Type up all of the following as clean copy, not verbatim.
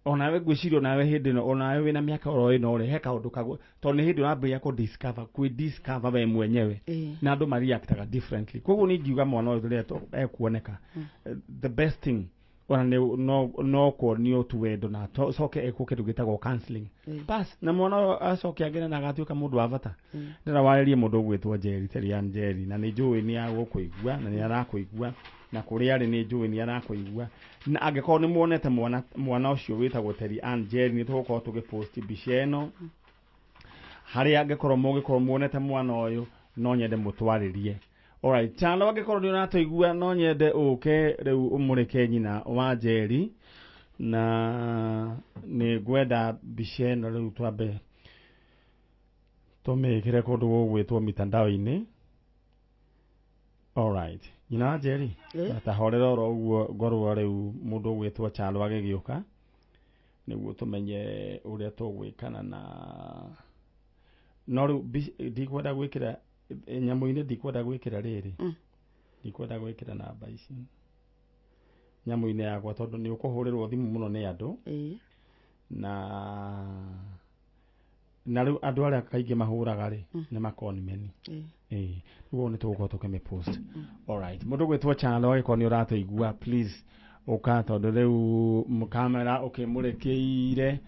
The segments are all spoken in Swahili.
onawe gwicirio nawe hindi no onawe wina miaka oro ino ore he kaundu kago to ni hindi urambia ku discover we mwenyewe na andu reactaga differently koguo ni ngiuga mwana uyu reto ekuoneka the best thing ona no ko ni otu wendo na soke ekuke tugitagwo counseling bas na mwana acoke agene na agatuika mundu wa bata ndira waririe mundu gwitwo Njeri Terian Njeri na ni njui ni agukũigua na ni arakũigua na kuri ari ni njui ni arakũigua na angikorwo ni muonete mwana ucio witagwo Terian Njeri ni tugukorwo tugipost mbica ino hari angikorwo muonete mwana uyu no nyende mutwaririe. Alright, chano angikorwo ni uratuigua no nyende uke riu umurike nyina wa Njeri na ni gwenda mbica ino riu twambe tumikire kundu gugwitwo mitandao-ini. Alright, nyina wa Njeri atahorera oro uguo ngorwo riu mundu ugwitwo Chalo agigiuka niguo tumenye uria tugwikana na no riu ndikwenda gwikira nyamu-ini ndikwenda gwikira riri ndikwenda gwikira namba ici nyamu-ini yakwa tondu ni ukuhurirwo thimu muno ni andu na riu andu aria kaingi mahuraga ri ni makonimeni uguo ni tugukorwo tukimipost. Alright, mundu gwitwo Chalo agikorwo ni uratuigua please uka tondu riu kamera ukimurikiire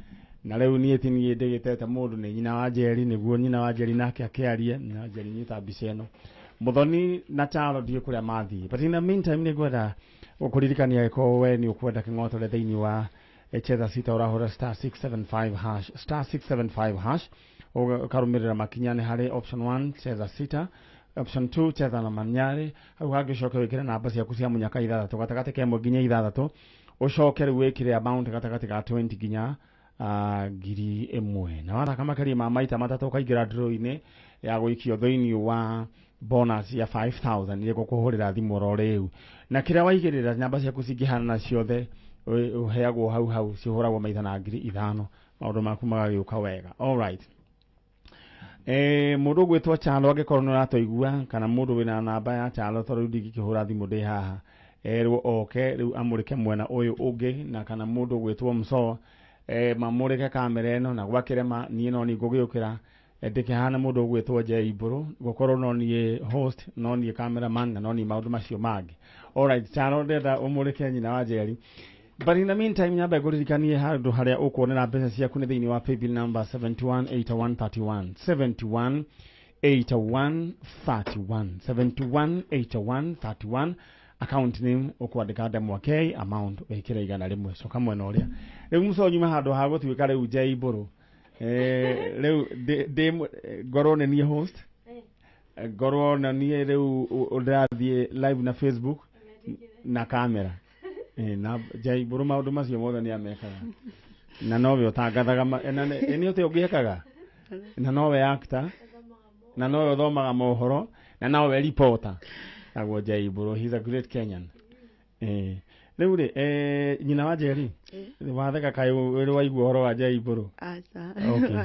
na riu nie tini ndigitete mundu ni nyina wa Njeri niguo nyina wa Njeri nake akiarie na Njeri nyita mbica ino muthoni na Chalo ndio kuria mathi but in the meantime ni gwenda ukuririkania ko we ni ukwenda king'otore thiini wa chetha sita urahura *675# ukarumirira makinyane hari option 1 chetha sita option 2 chetha na Man Nyari au hagicoke wikire namba ciaku cia munyaka 6 gatagati ka 1 nginya 6 ucoke riu wikire amount gatagati ka 20 nginya ngiri 1 na wara kama kari maita matatu kaingira draw-ini ya guikio thiini wa bonus ya 5000 ile gukuhurira thimu ro riu na kira waigirira namba ciaku cingihana na ciothe uheagwo hau cihuragwo maita na ngiri 5 maundu maku magagiuka wega. Alright, mundu gwitwo Chalo agikorwo ni uratuigua kana mundu wina namba ya Chalo tondu ndingikihura thimu ndi haha riu oke riu amurike mwena uyu ungi na kana mundu gwitwo Mso mamurike kamera ino na gwakire nie no ni ngugiukira ndikihana mundu gwitwo Jaiburu gukorwo no nie host no nie cameraman na no ni maundu macio mangi. Alright, Chalo ndenda umurike nyina wa Njeri but in the meantime nyamba guririkanie handu haria ukuonera mbeca ciaku ni thiini wa paybill number 718131 718131 account name ukwandika Ndemwa K amount wikira igana rimwe coka mwena uria riu muco nyuma handu ha gutwika riu Jaiburu riu ngorwo ni nie host ngorwo na nie riu undathie live na Facebook na camera na Jaiburu maundu macio mothe ni amekaga na nowe utangathaga ni uti ugiekaga na nowe actor na nowe uthomaga mohoro na nowe reporter agwo Jaiburu he's a great Kenyan. Riu ri nyina wa Njeri watheka kai uri waigua horo wa Jaiburu aca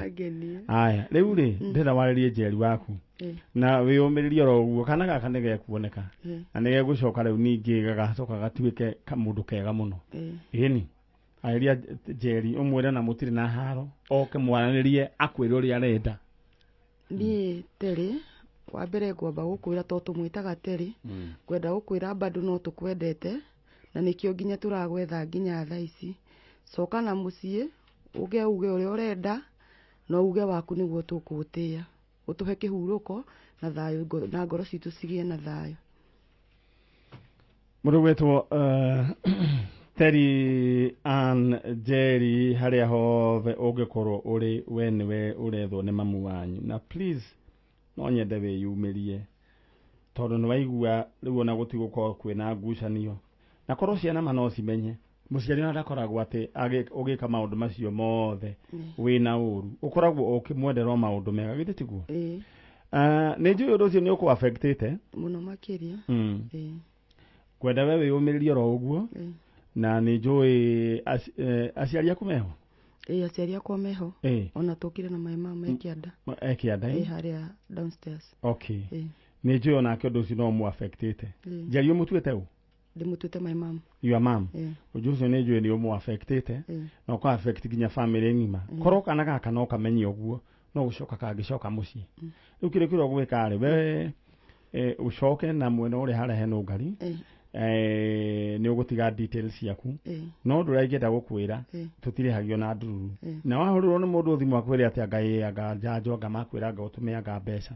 ageni aya riu ri ndira waririe Njeri waku na wiyumiririe ro uguo kana gaka nige kuoneka na nige gucoka riu ningi gagacoka gatuike kamundu kega muno ini airia Njeri umwire na mutiri na haro oke mwananirie akwire uri arenda ni Teri wa mbere ngwamba gukwira to tumwitaga Teri kwenda gukwira bado no tukwendete na nikio nginya turagwetha nginya thaa ici coka na mucie uge uri urenda no uge waku niguo tukutia utuhe kihuruko na thayo na ngoro citu cigie na thayo. Mundu gwetwo Terian Njeri haria hothe ungikorwo uri we niwe urethwo ni mamu wanyu na please no nyende wiyumirie tondu ni waigua riu ona gutigũkorwo kwina ngucanio na korwo ciana mano cimenye muciari ona ndakoragwo ati ugika maundu macio mothe wina uru ukoragwo ukimwenderwo maundu mega githĩ tiguo ni njui undu ucio ni uku affectete muno makiria kwenda we wiyumiririe ro uguo na ni njui aciari aku meho aciari akwa meho ona tukire na mai mama ekianda haria downstairs okay ni njui ona ke undu ucio no mu affectete Njeri umutuete u ndimutute my mom your mom ujuso ne jwe ni omo affected no ko affect ginya family ngima koro kana gaka no kamenye oguo no gucoka kagicoka muci ukire kiro gwika ri we ucoke na mwena uri harahe no ngari ni ugutiga details yaku no nduragenda gukwira tutire hagio na nduru na wahuriro ni mundu thimu akwire ati ngai anga njanjo anga makwira anga utume anga mbeca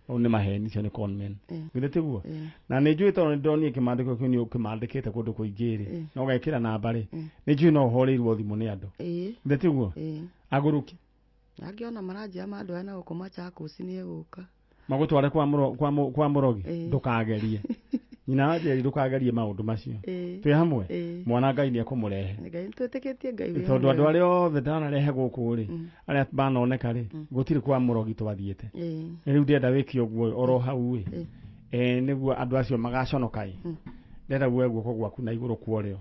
o ni maheni cio ni conmen ngirete guo na ni njui to ndoni kimandiko kio ni ukimandikite kundu kuingiri no gekira namba ri ni njui no horeirwo thimu ni andu ngirete guo aguruki agiona maranjia mandu ana gukoma chakuci ni eguka magutware kwa murogi ndukagerie nyina aje ndukagerie maundu macio twi hamwe mwana ngai ni akumurehe ngai twetikitie ngai we tondu andu aria othe ndana rehe guku ri aria banoneka ri gutiri kwa murogi twathiete riu ndenda wiki oguo oro hau ri niguo andu acio magaconokai ndenda guo gwaku na iguru kuorio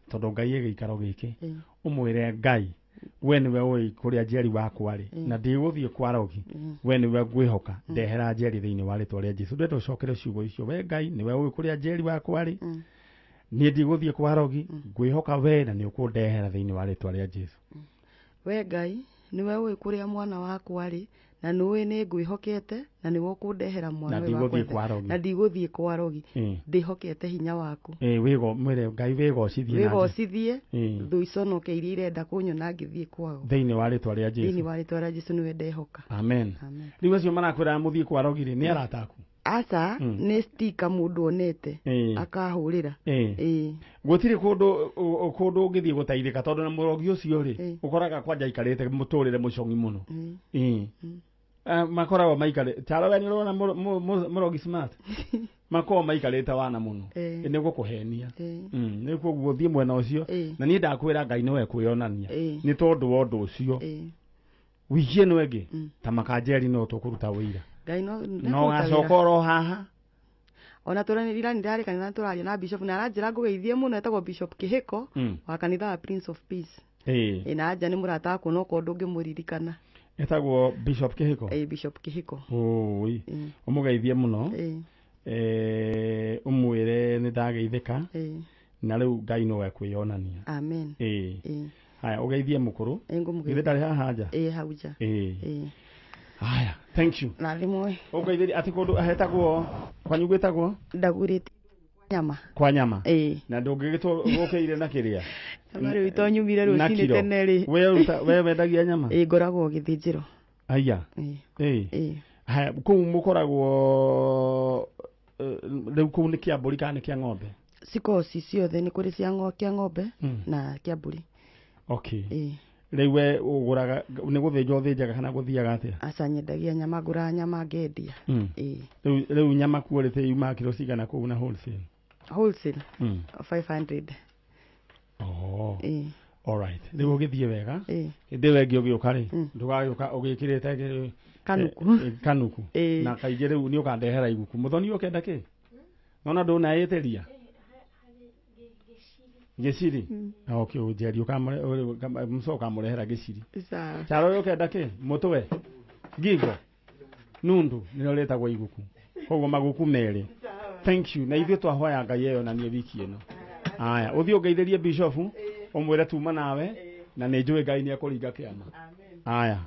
tondu ngai egikaro giki umwire ngai we niwe oi kuria njeri wakwa ri na ndiguthie kwa rogi we niwe ngwihoka ndehera njeri thiini wa ritwa ria Jesu ndendo cokere ciugo icio we ngai niwe oi kuria njeri wakwa ri ni ndiguthie kwa rogi ngwihoka we na ni ukundehera thiini wa ritwa ria Jesu we ngai niwe oi kuria mwana wakwa ri na niwe ni ngwihokete na niwe ukundehera mwana wakwa na ndiguthie kwa rogi ndihokete hinya waku wigo mwire ngai wigocithie thu iconoke iria irenda kunyona ngithie kwao thiini wa ritwa ria Jesu niwe ndehoka amen riu acio marakwira muthie kwa rogi ri ni arataku asa ni stika mundu onete akahurira gutiri kundu ngithie gutaithika tondu na murogi ucio ri ukoraga kwanja ikarite muturire mucongi muno makoragwo maikare taro we ni urona murogi smart makoragwo maikarite wana muno niguo kuhenia niguo guthie mwena ucio na ni ndakwira ngai niwe kwionania ni tondu wa undu ucio wigie no enge ta makanjeri no tukuruta wira ngai no gacokoro haha ona turanira ndari kanitha turaria na bishop na aranjira ngugeithie muno etagwo Bishop Kihiko wa kanitha wa Prince of Peace na anja ni murata ku no kondu ngimuririkana etagwo Bishop Kihiko Bishop Kihiko oi umugeithie muno umwire ni ndageithika na riu ngai no ekwionania amen haya ugeithie mukuru ngithe ndari haha nja hauja haya thank you na rimwe ugeithie ati kundu ahetagwo kwanyu gwitagwo ndagurite kwa nyama na ndungigitwo gukeire na kiria amari itonyumire rucini tene ri we wendagia nyama ngoragwo githinjiro aya haya kuu mukoragwo riu kuu ni kiamburi kana kia ng'ombe cikoci ciothe ni kuri cia ng'ombe na kiamburi okay riu we uguraga ni guthinja uthinjaga kana guthiaga atia aca nyendagia nyama ngura nyama ngendia riu nyama kuorite yuma kilo cigana kuu na wholesale 500 all right riu ugithie wega indi wengi ugiuka ri ndugagiuka ugikirite kanuku na kaige riu ni ukandehera iguku muthoni ukenda ki nona nduna yeteria giciri okay ujeri msoka murehera giciri charo ukenda ki mutwe gigo nundu niroreta gwa iguku koguo maguku meri thank you na ithuĩ twahoya ngai eyo na nie wiki ĩno aya ũthiĩ ũngeithĩrie bishop ũmwĩre tuma nawe na nĩ njũĩ ngai nĩ ekũringa kĩama aya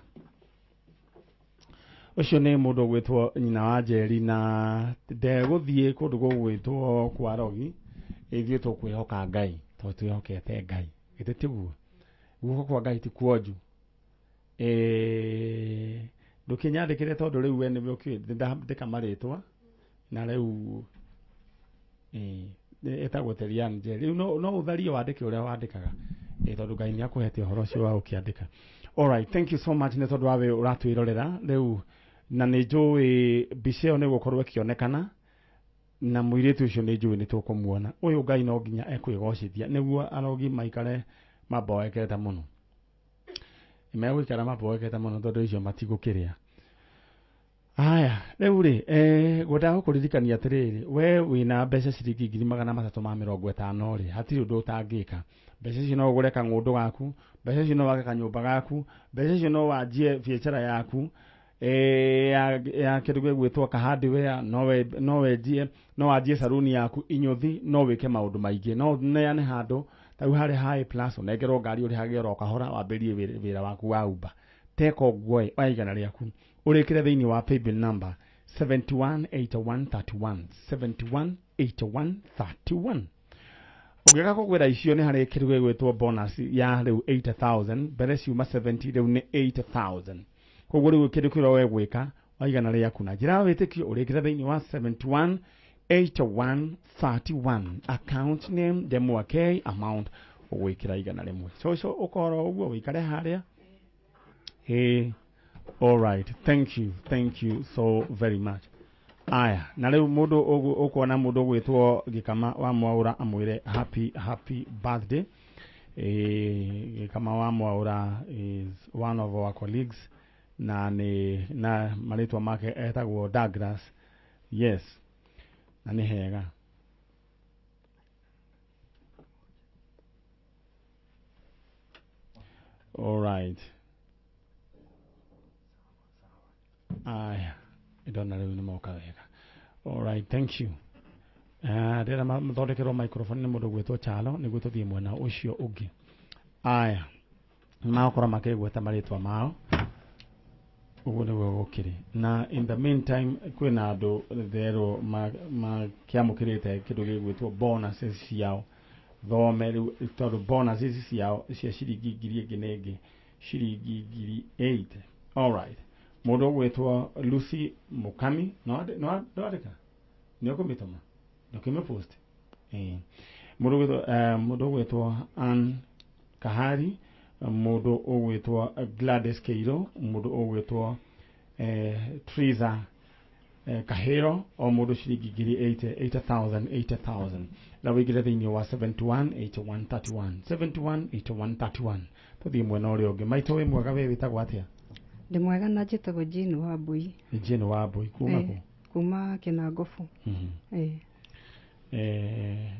ũcio nĩ mũndũ ũgwĩtwo nyina wa Njeri na ndegũthiĩ kũndũ gũgwĩtwo kwa rogi ithuĩ tũkwĩhoka ngai tondũ twĩhokete ngai githĩ tiguo guoko kwa ngai ti kuonju ndũkĩnyandĩkĩre tondũ rĩu we nĩwe ndĩka marĩtwa na rĩu etagwo Terian Njeri no ũtharie wandĩke ũrĩa wandĩkaga tondũ ngai nĩ akũhete ũhoro ũcio wa ũkĩandĩka. All right, thank you so much nĩ tondũ wawe ũratwĩrorera rĩu na nĩ njũĩ mbica ĩyo nĩ gũkorwo ĩkĩonekana na mũirĩtu ũcio nĩ njũĩ nĩ tũkũmuona ũyũ ngai no nginya ekwĩgocithia nĩguo arogi maikare maboekete mũno megũikara maboekete mũno tondũ icio matigũkĩrĩa. Aya rĩu rĩ ngwenda gũkũririkania atĩrĩrĩ we wĩna mbeca ciringi 350 rĩ hatirĩ ũndũ ũtangĩka. Mbeca icio no ũgũre kang'ũndũ gaku, mbeca icio no wake kanyũmba gaku, mbeca icio no wanjie biacara yaku ya kindu gwitwa hardware no wajie saruni yaku inyuthi no wike maundu maingi no neane handu tau hari high plus onengerwo ngari uri hagero kahora wambirie wira waku wa Uber teko gwe waigana riaku urikire thiini wa paybill number 718131 718131 ugeka kugwira icio ni hari kindu gwitwa bonus ya riu 80,000 mbere ciuma 70 riu ni 80,000 koguo riu kindu kiro we gwika waigana riaku na njira witikio urikire thiini wa 718131 account name demo k amount ugwikira igana rimwe so ukoro uguo wikare haria all right thank you so very much aya na riu mundu ukona mundu gwitwo Gikama wa Mwaura amwire happy birthday Gikama wa Mwaura is one of our colleagues na maritwa make etagwo Douglas yes na ni hega all right aya idona riu ni moka wega all right thank you ndira mthondekero microphone ni mundu gwitwo Chalo ni gwitwo thie mwena ucio ungi aya makora makegweta maritwa mao uguo niguo gukiri na in the meantime kwina andu thero makiamukirite kindu gigwitwo bonuses ciao thome riu tondu bonuses ciao cia ciringi ngiri ingi ningi ciringi 8 all right mundu gwitwo Lucy Mukami no ndika ni okumitoma no post mundu gwitwo Ann Kahari mundu ugwitwo Gladys Keiro mundu ugwitwo Triza Kahero o mundu ciringi ngiri 80,000 na wigire thiini wa 718131 tuthie mwena uria ungi maito wi mwega we witagwo atia ndi mwega na njitagwo Jane wa Mbui kuma ku kuma Kinangofu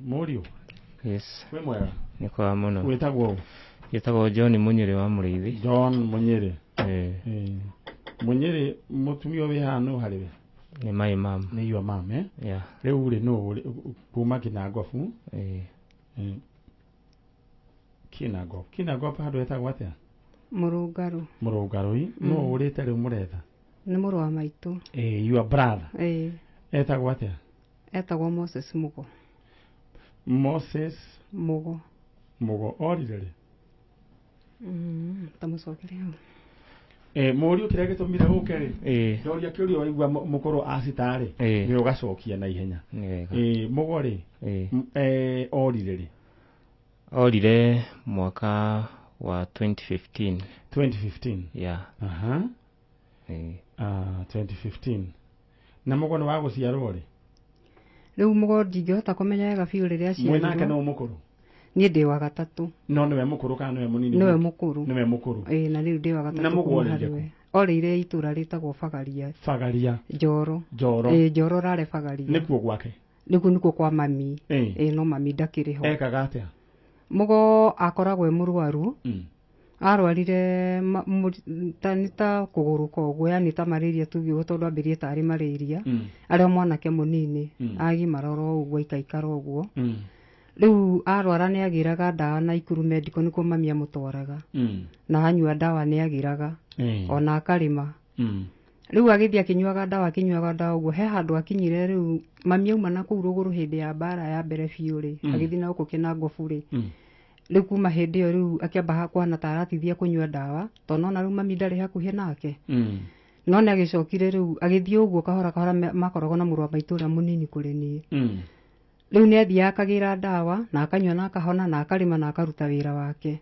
Morio yes we mwega ni kwa muno witagwo John Munyire wa Muriithi John Munyire Munyire mutumio we hano hariwe ni my mom ni your mom yeah riu uri no kuma Kinangofu Kinangofu handu etagwo atia Murungaru no urite riu muretha ni muru wa maitu your brother etagwo atia etagwo Moses Mugo orire tamucokeria murio kiria gitumire gukeri ndoria kiurio waigua mukuru acitari ni ugacokia na ihenya mugori orire mwaka wa 2015 yeah 2015 na mugo ni wa guciarwo ri riu mugo ndingihota kumenya wega biu riria ciarirwo mwenake no mukuru nie ndi wa gatatu no niwe mukuru kana niwe munini niwe mukuru na riu ndi wa gatatu na mugo orire itura ritagwo Fagaria Njoro Njoro rare Fagaria nikuo gwake nikuo kwa mami no mami ndakiriho ekaga atia mugo akoragwo murwaru arwarire tanita kuguruka uguo yani ta malaria tugiugo tondu ambirie tari malaria ari mwanake munini agimaroro uguo ikaikara uguo riu arwara ni agiraga ndawa na Ikuru Medical niko mami amutwaraga na hanyua ndawa ni agiraga ona akarima riu agithia kinyuaga ndawa uguo he handu akinyire riu mami auma na kuu ruguru hindi ya bara ya mbere biuri agithina huko Kinangofu ri riu kuma hindi yo riu akiamba kwana taratithia kunyua ndawa tonona riu mami ndari hakuhi nake no ni agicokire riu agithia uguo kahora makorogo na muru wa maitura munini kuri ni riu ni athia akagira ndawa na akanyua na akahona na akarima na akaruta wira wake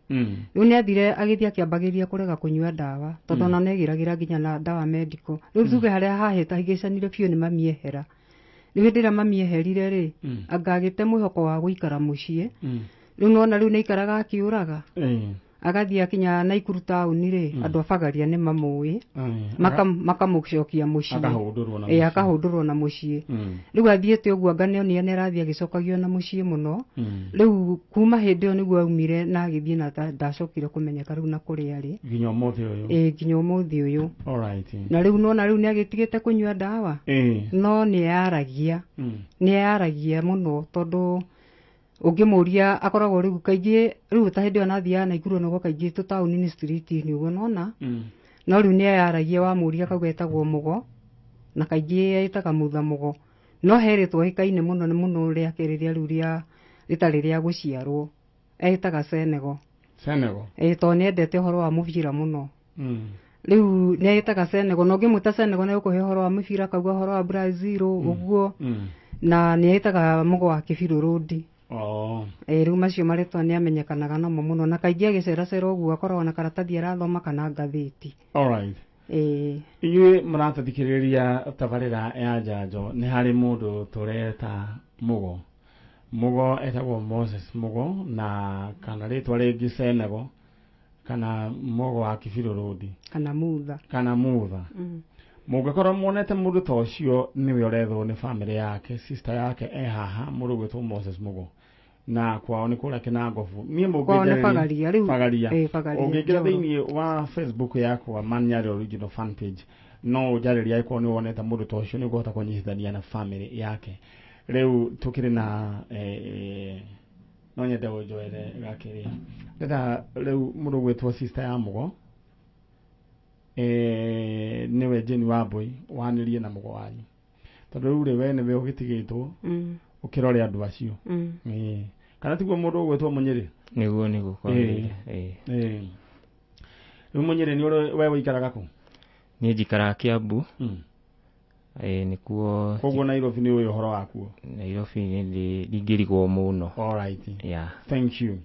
riu ni athire agithia kiambagiria kurega kunyua ndawa tonona negiragira nginya na ndawa medical riu tuge haria hahita higicanire biu ni mami ehera riu hindira mami eherire ri angagite mwihoko wa guikara mucii riu nona riu ni ikaraga akiuraga agathie akinya Naikuru town ri andu abagaria ni mamui makamucokia mucii akahundurwo na mucii riu athiete uguo nganio ni arathie agicokagio na mucii muno riu kuma hindi yo niguo aumire na agithie na ndacokire kumenyeka riu na kuri ari nginya umuthi uyu nginya umuthi uyu alright na riu nona riu ni agitigite kunyua dawa no ni yaragia muno tondu ungimuria akoragwo riu kaingi riu ta hindi ona thia Naikuru no kaingi tu town ni street ni uguo nona no riu ni yaragia wa muria kaugetagwo mugo na kaingi aitaga mutha mugo no heritwo hikaine muno muno ria kiriria riu ria ritari ria guciarwo aitaga Senegal to ni endete horo wa mubira muno riu ni aitaga Senegal no ngimuta Senegal na ukuhe horo wa mubira kauga horo wa Brazil uguo na ni aitaga mugo wa Kibiru Road riu macio maritwa ni amenyekanaga namo muno na kaingi agiceracera uguo akoragwo na karatathi arathoma kana ngathiti alright inyuĩ mũratathikĩrĩria tabarĩra ya Njanjo nĩ harĩ mũndũ tũreta Mugo etagwo Moses Mugo na kana rĩtwa rĩngĩ Senegal kana Mugo wa Kibiru Road kana Mutha mũngĩkorwo muonete mũndũ ta ũcio nĩwe ũrethwo nĩ family yake sister yake haha mũndũ gwĩtwo Moses Mugo na kwao nĩ kũrĩa Kinangofu niĩ mũngĩnjĩrĩria ũngĩingĩra thĩinĩ wa Facebook yakwa Man Nyari original fan page no ũnjarĩria ĩkorwo nĩ wonete mũndũ ta ũcio nĩ ũkũhota kũnyitithania na family yake rĩu tũkĩrĩ na no nyende ũnjoere gakĩrĩa ndĩrenda rĩu mũndũ gwĩtwo sister ya Mugo niwe Jane Wambui wanĩrie na Mugo wanyu tondũ rĩu rĩ we nĩwe ũgĩtigĩtwo ũkĩrore andũ acio kana tiguo mũndũ ũgwĩtwo Munyiri nĩguo kwagĩrĩire rĩu Munyiri nĩ we ũikaraga kũ niĩ njikaraga Kiambu nĩkuo koguo Nairobi nĩ ũyũ ũhoro wakuo Nairobi ndingĩrigwo mũno alright thank you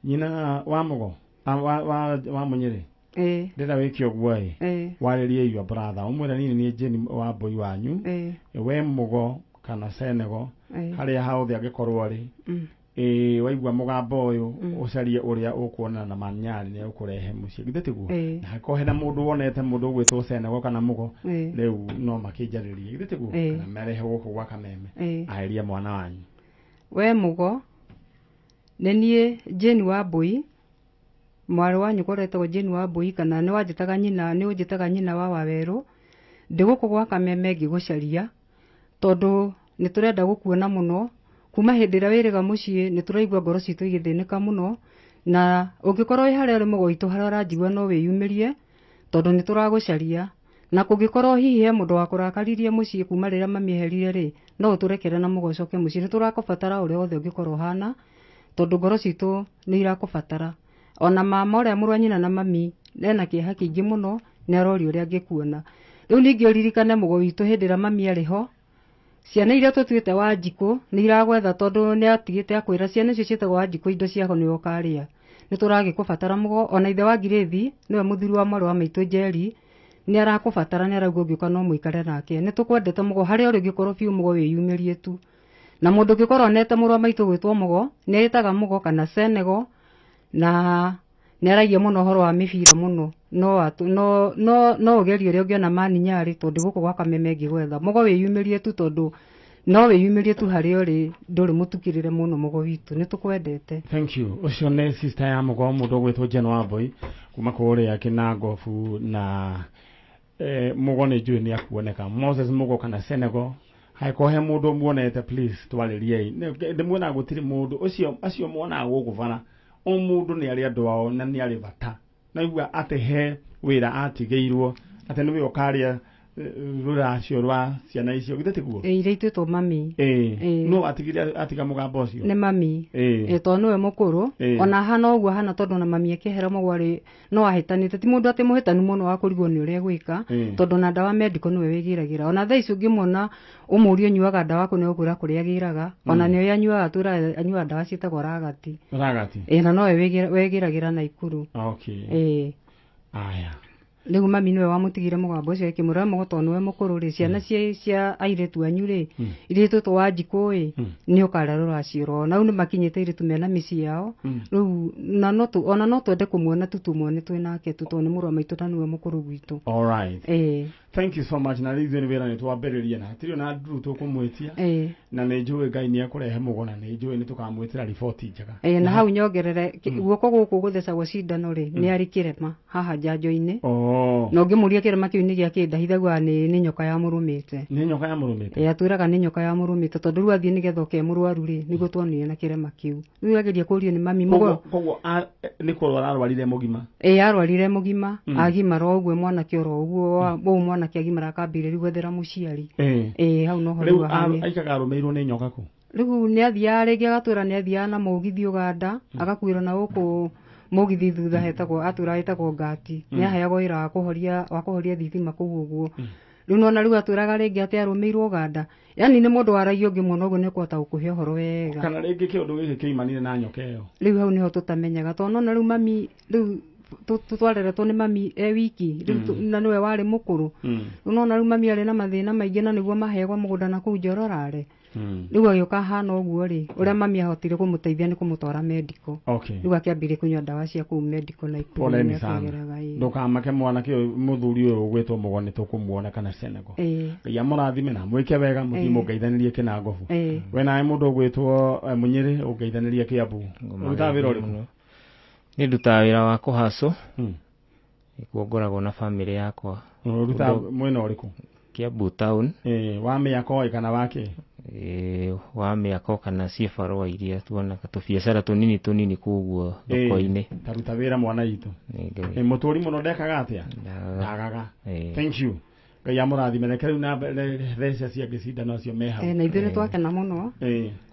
nyina wa Mugo wa Munyiri ndĩrenda wĩke ũguo warĩrie your brother ũmwĩre niĩ nĩ Jane Wambui wanyu we Mugo kana Senegal harĩa haothe angĩkorwo arĩ waigua mũgambo ũyũ ũcarie ũrĩa ũkuonana na Man Nyari nĩ ũkũrehe mũciĩ githĩ tiguo na hakorwo hena mũndũ wonete mũndũ ũgwĩtwo Senegal kana Mugo rĩu no makĩnjarĩrie githĩ tiguo kana marehe gũkũ gwa Kameme aherie mwana wanyu we Mugo nĩ niĩ Jane Wambui mwarĩ wanyu koretagwo Jane Wambui kana nĩ ũnjĩtaga nyina wa Wawerũ ndĩ gũkũ gwa Kameme ngĩgũcaria tondu nĩ tũrenda gũkuona mũno kuma hĩndĩ ĩrĩa wĩrĩga mũciĩ nĩ tũraigua ngoro citũ igĩthĩnĩka mũno na ũngĩkorwo wĩ harĩa ũrĩ Mugo witũ harĩa ũranjigua no wĩyumĩrie tondu nĩ tũragũcaria na kũngĩkorwo hihi he mũndũ wakũrakaririe mũciĩ kuma rĩrĩa mami eherire rĩ no ũtũrekere na Mugo ũcoke mũciĩ nĩ tũrakũbatara ũrĩa wothe ũngĩkorwo hana tondu ngoro citũ nĩ irakũbatara ona mama ũrĩa mũrũ wa nyina na mami ena kĩeha kĩingĩ mũno nĩ arori ũrĩa angĩkuona rĩu ningĩ ũririkane Mugo witũ hĩndĩ ĩrĩa mami arĩ ho ciana iria tũtuĩte Wanjikũ nĩ iragwetha tondu nĩ atigĩte akwĩra ciana icio ciĩtagwo Wanjikũ indo ciaho nĩ ũkarĩa nĩ tũragĩkũbatara Mugo ona ithe wa Ngirĩthi nĩwe mũthuri wa mwarĩ wa maitũ Njeri nĩ arakũbatara nĩ arauga ũngĩũka no mũikare nake nĩ tũkwendete Mugo harĩa ũrĩ ũngĩkorwo biũ Mugo wĩyumĩrie tu na mũndũ ũngĩkorwo onete mũrũ wa maitũ gwĩtwo Mugo nĩ aĩtaga Mugo kana Senegal na nĩ aragia mũno ũhoro wa mĩbira mũno no ũgerie ũrĩa ũngĩona Man Nyari tondũ gũkũ gwa Kameme ngĩgwetha Mugo wĩyumĩrie tu tondũ no wĩyumĩrie tu harĩa ũrĩ ndũrĩ mũtukĩrĩre mũno Mugo witũ nĩ tũkwendete thank you ũcio nĩ sister ya Mugo mũndũ gwĩtwo Jane Wambui kuma kũrĩa Kinangofu na Mugo nĩ njũĩ nĩ akuoneka Moses Mugo kana Senegal haiko he mũndũ muonete please twarĩriei ndĩmuonaga gũtirĩ mũndũ acio muonaga gũkũ bara o mũndũ nĩ arĩ andũ ao na nĩ arĩ bata na igua atĩ he wĩra atigĩirwo atĩ nĩwe ũkarĩa rũracio rwa ciana icio githĩ tiguo iria itwĩtwo mami no atiga mũgambo ũcio nĩ mami tondũ nĩwe mũkũrũ ona hana ũguo hana tondũ na mami akĩhera Mugo arĩ no ahĩtanĩte ti mũndũ atĩ mũhĩtanu mũno wa kũrigwo nĩ ũrĩa gwĩka tondũ na ndawa medical nĩwe wĩgĩragĩra ona thaa ici ũngĩmwona ũmũũrie ũnyuaga ndawa kũ nĩ ũkwĩra kũrĩa agĩraga ona nĩwe anyuaga tũra anyua ndawa ciĩtagwo ragati na nowe wĩgĩragĩra Naikuru aya Riu mami niwe wamutigire mugambo ucio ikimura mugoto niwe mukuru ri ciana cia airetu anyu ri iritu twa njiko ri ni ukarerora cioro na ni makinyite iritu mena mici yao riu na no twende kumuona tutumone twinake tutone murwa maitu na niwe mukuru gwitu. All right. Thank you so much. Na riu ni wira ni twambiriria na tiri na nduru tukumwitia na ni njui Ngai ni akurehe mugona ni njui ni tukamwitira report njega. Na hau nyongerere guoko guku guthecagwo cindano ri ni ari kirema haha njanjo-ini. No ngimuria kirema kiu ni gia kindahithagwa ni nyoka ya murumite. Ni nyoka ya murumite. Atwiraga ni nyoka ya murumite tondu riu athie ni getho ke murwaru ri nigo twonire na kirema kiu. Riu ageria kurio ni mami mugo. Koguo ni kurwara arwarire mugima. Arwarire mugima agimara ogwo mwana kioro ogwo bo mwana kiagimara akambire riu gwethera muciari. Hau no riu aikaga rumeirwo ni nyoka ku. Riu ni athia rigi agatwira ni athia na mugithi Uganda agakwira na guku mugithi thutha hetagwo atura hetagwo ngati ni aheagwo ira wa kuhoria thitima kuu uguo. Riu nona riu atwiraga ringi ati arumeirwo Uganda yani ni mundu waragio ngi muno uguo ni kwata gukuhe horo wega kana ringi kiundu giki kiimanire na nyoka iyo. Riu hau niho tutamenyaga tondu nona riu mami riu tutwareretwo ni mami wiki riu na niwe wari mukuru. Nona riu mami ari na mathina maingi na niguo maheagwo mugunda na kuu Njororare. Riu agioka hana uguo ri uria mami ahotire kumuteithia ni kumutwara medical. Riu akiambire kunywa dawa cia kuu medical na ipone ndukamake mwana kio muthuri uyu ugwitwo mugone tukumuona kana Senegal. Ya murathime na mwike wega muthimo ngeithanirie kina ngofu. We nae mundu ugwitwo Munyiri ungeithanirie Kiambu. Uruta wira uriku? Ni ndutaga wira wa kuhaso. Ikuo ngoragwo na family yakwa. Uruta mwena uriku? Kiambu town. Wa miako kana wake? Wa miako kana cibarua iria tuona tubiacara tunini kuguo thoko-ini. Taruta wira mwana itu. Muturi muno ndekaga atia? Ndagaga. Thank you. Ngai amurathime na kariu na thesha cia gicindano cio meha. Na ithure twakena muno.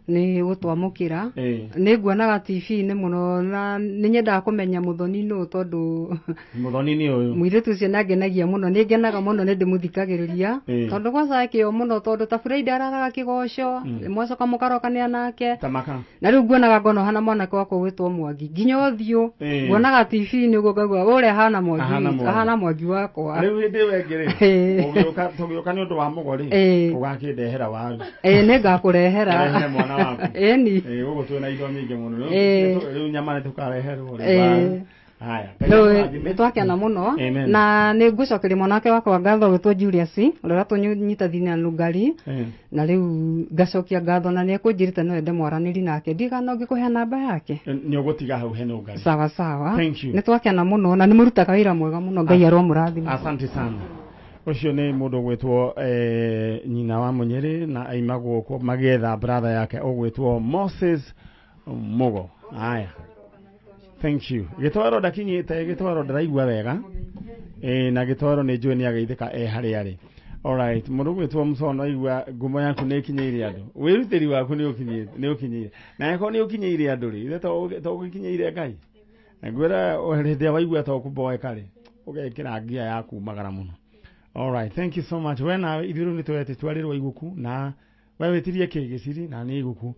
Ni gutwamukira ni nguonaga TV ni muno na ni nyendaga kumenya muthoni no tondu muthoni ni uyu muiretu ucio nangenagia muno ni ngenaga muno ni ndimuthikagiriria tondu gwaca kio muno tondu ta Friday araraga kigoco mwacoka mukarokania nake tamaka na riu nguonaga ngono hana mwanake wako gwitwo Mwangi nginya uthio nguonaga TV ni ngugagwa ure hana Mwangi wakwa riu hindi wengire tugioka ni undu wa mugori ugakindehera waru ni ngakurehera eni ugo twina indo nyingi muno riu nyama tukareherwo haya no twakena muno na ni ngucokeria mwanake wakwa ngatho gwitwo Julius uria tunyita thina Lugari na riu ngacokia ngatho na ni kunjirite no ende mwaraniri nake ndigana ngikuhe namba yake ni ugutiga hau he Lugari sawa ni twakena muno na ni murutaga wira mwega muno Ngai arwo murathime. Asante sana. Ucio ni mundu gwitwo nyina wa Munyiri na aimagwo ko magetha brother yake ogwitwo Moses Mugo. Haya, thank you. Gitwaro ndakinyite gitwaro ndaraigua wega na gitwaro ni njui ni ageithika hari ari. All right, mundu gwitwo Musono aigua ngumo yaku ni kinyeire andu wirutiri waku ni ukinyire na yako ni ukinyire andu ri to ukinyire Ngai ngwira hinde waigua to kuboeka ri ugekira ngia yaku magara muno. All right, thank you so much. Wena ithiru ni twete twarirwo iguku na wewe tirie kigiciri na ni iguku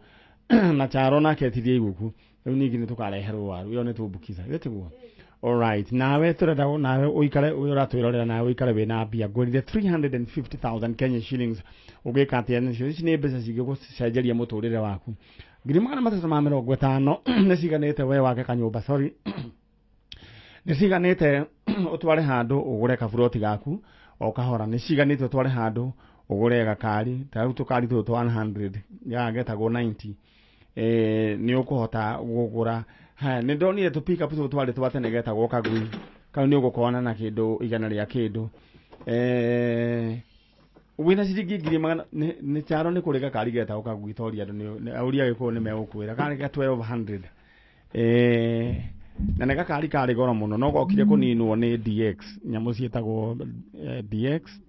na charo na ketirie iguku riu ningi ni tukareherwo waru yo ni tubukiza wetiguo. All right, nawe turenda nawe uikare uratwirorera nawe uikare we na bia ngurire 350,000 Kenya shillings ugika atia ici ni mbeca cigigucenjeria muturire waku 350 niciganite we wake kanyumba sorry niciganite utware handu ugure kaburoti gaku o kahora niciganite utware handu ugure gakari ta tukari tu 100 ya getagwo 90 ni ukuhota gugura ha ni ndonire tu pick up tu tware twatene getagwo kagui kau ni ugukona na kindu igana ria kindu wina ciringi ngiri magana ni charo ni kurega kari getagwo kagui tori andu ni auria giko ni megukwira kari ga 1200 na nega kari kari goro muno no gokire kuninwo ni DX nyamu cietagwo DX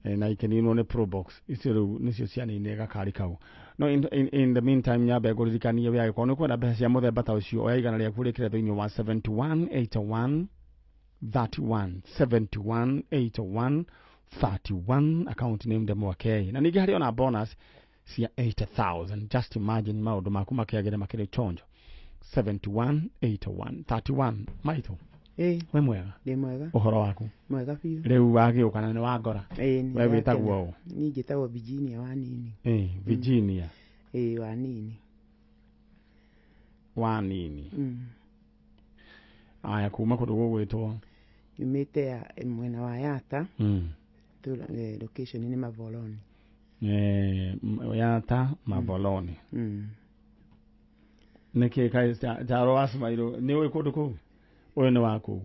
na ikeninwo ni Probox icio nicio ciani nega kari kau no in the meantime nyabe guririkania we agiko no kwenda mbeca cia muthemba ta ucio oya igana ria kurikire thini wa 7181 31 7181 31 account name demo okay na ningi hari ona bonus cia 80,000 just imagine maundu maku makiagire makire chonjo 7181 31 maito we mwega Ndĩ mwega. Ũhoro waku? Mwega biũ. Rĩu wagĩũkana nĩ wangora? We wĩtagwo ũũ? Niĩ njĩtagwo Virginia Wanini. Virginia. Wanini. Wanini. Aya kuma kũndũ gũgwĩtwo? Nyumĩte mwena wa Yata. Location nĩ Mavoloni. Yata Mavoloni. Nĩkĩ kaĩ Jaro wa Smairo nĩ ũĩ kũndũ kũu? Ũyũ nĩ wa kũu?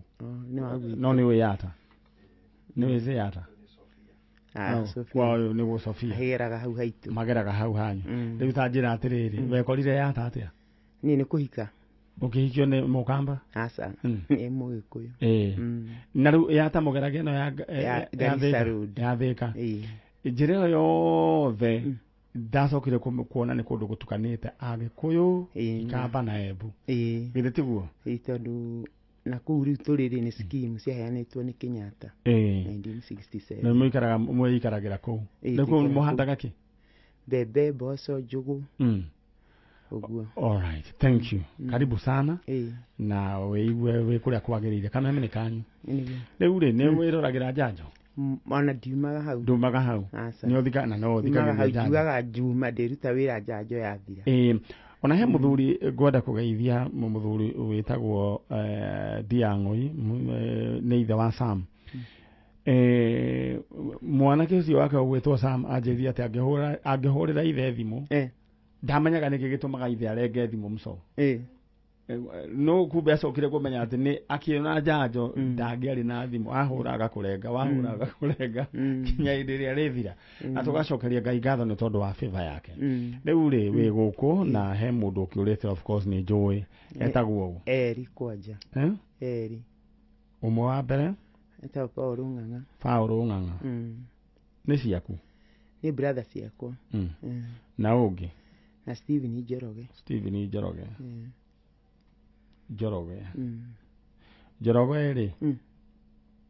No nĩ ũĩ Yata? Nĩ ũĩ Yata? Kwao nĩ gũ Sofia. Mageraga hau haitũ. Mageraga hau hanyu. Rĩu ta njĩra atĩrĩrĩ, wekorire Yata atĩa? Niĩ nĩ kũhika. Ũkĩhikio nĩ Mũkamba? Aca, nĩ Mũgĩkũyũ. Na rĩu Yata mũgeragia ĩno ya Thĩka. Njĩra ĩyo yothe ndacokire kuona nĩ kũndũ gũtukanĩte Agĩkũyũ, Ikamba na Embu. Githĩ tiguo? Tondũ na kũu rĩu tũrĩrĩ nĩ scheme ciaheanĩtwo nĩ Kenyatta 1967. Na mwĩikaragĩra kũu. Rĩu kũu mũhandaga kĩ? Mbembe, mboco, njũgũ. Ũguo. All right, thank you. Karibu sana. Na wĩigue wĩ kũrĩa kwagĩrĩire. Kameme nĩ kanyu. Rĩu rĩ nĩ wĩroragĩra Njanjo? Ona ndiumaga hau. Ndumaga hau. Nĩ ũthika na no ũthikagĩria Njanjo. Ndumaga njuma ndĩruta wĩra Njanjo yathira. Ona he mũthuri ngwenda kũgeithia mũthuri wĩtagwo Diang'oi nĩ ithe wa Sam. Mwanake ũcio wake ũgwĩtwo Sam anjĩrire atĩ angĩhũrĩra ithe thimũ ndamenyaga nĩkĩ gĩtũmaga ithe arenge thimũ mũco. No kumbe acokire kũmenya atĩ nĩ akĩona Njanjo ndangĩarĩ na thimũ, ahũra agakũrenga, wahũra agakũrenga kinya hĩndĩ ĩrĩa rĩthira. Na tũgacokeria Ngai ngatho nĩ tondũ wa favor yake. Rĩu rĩ wĩ gũkũ na he mũndũ ũkĩũrĩte of course nĩ njũĩ etagwo ũũ? Eri Kwanja. Eri. Ũmwe wa mbere? Etagwo Paul Ng'ang'a. Paul Ng'ang'a. Nĩ ciaku? Nĩ brother ciakwa. Na ũngĩ? Na Stephen Njoroge. Stephen Njoroge. Njoroge. Njoroge rĩ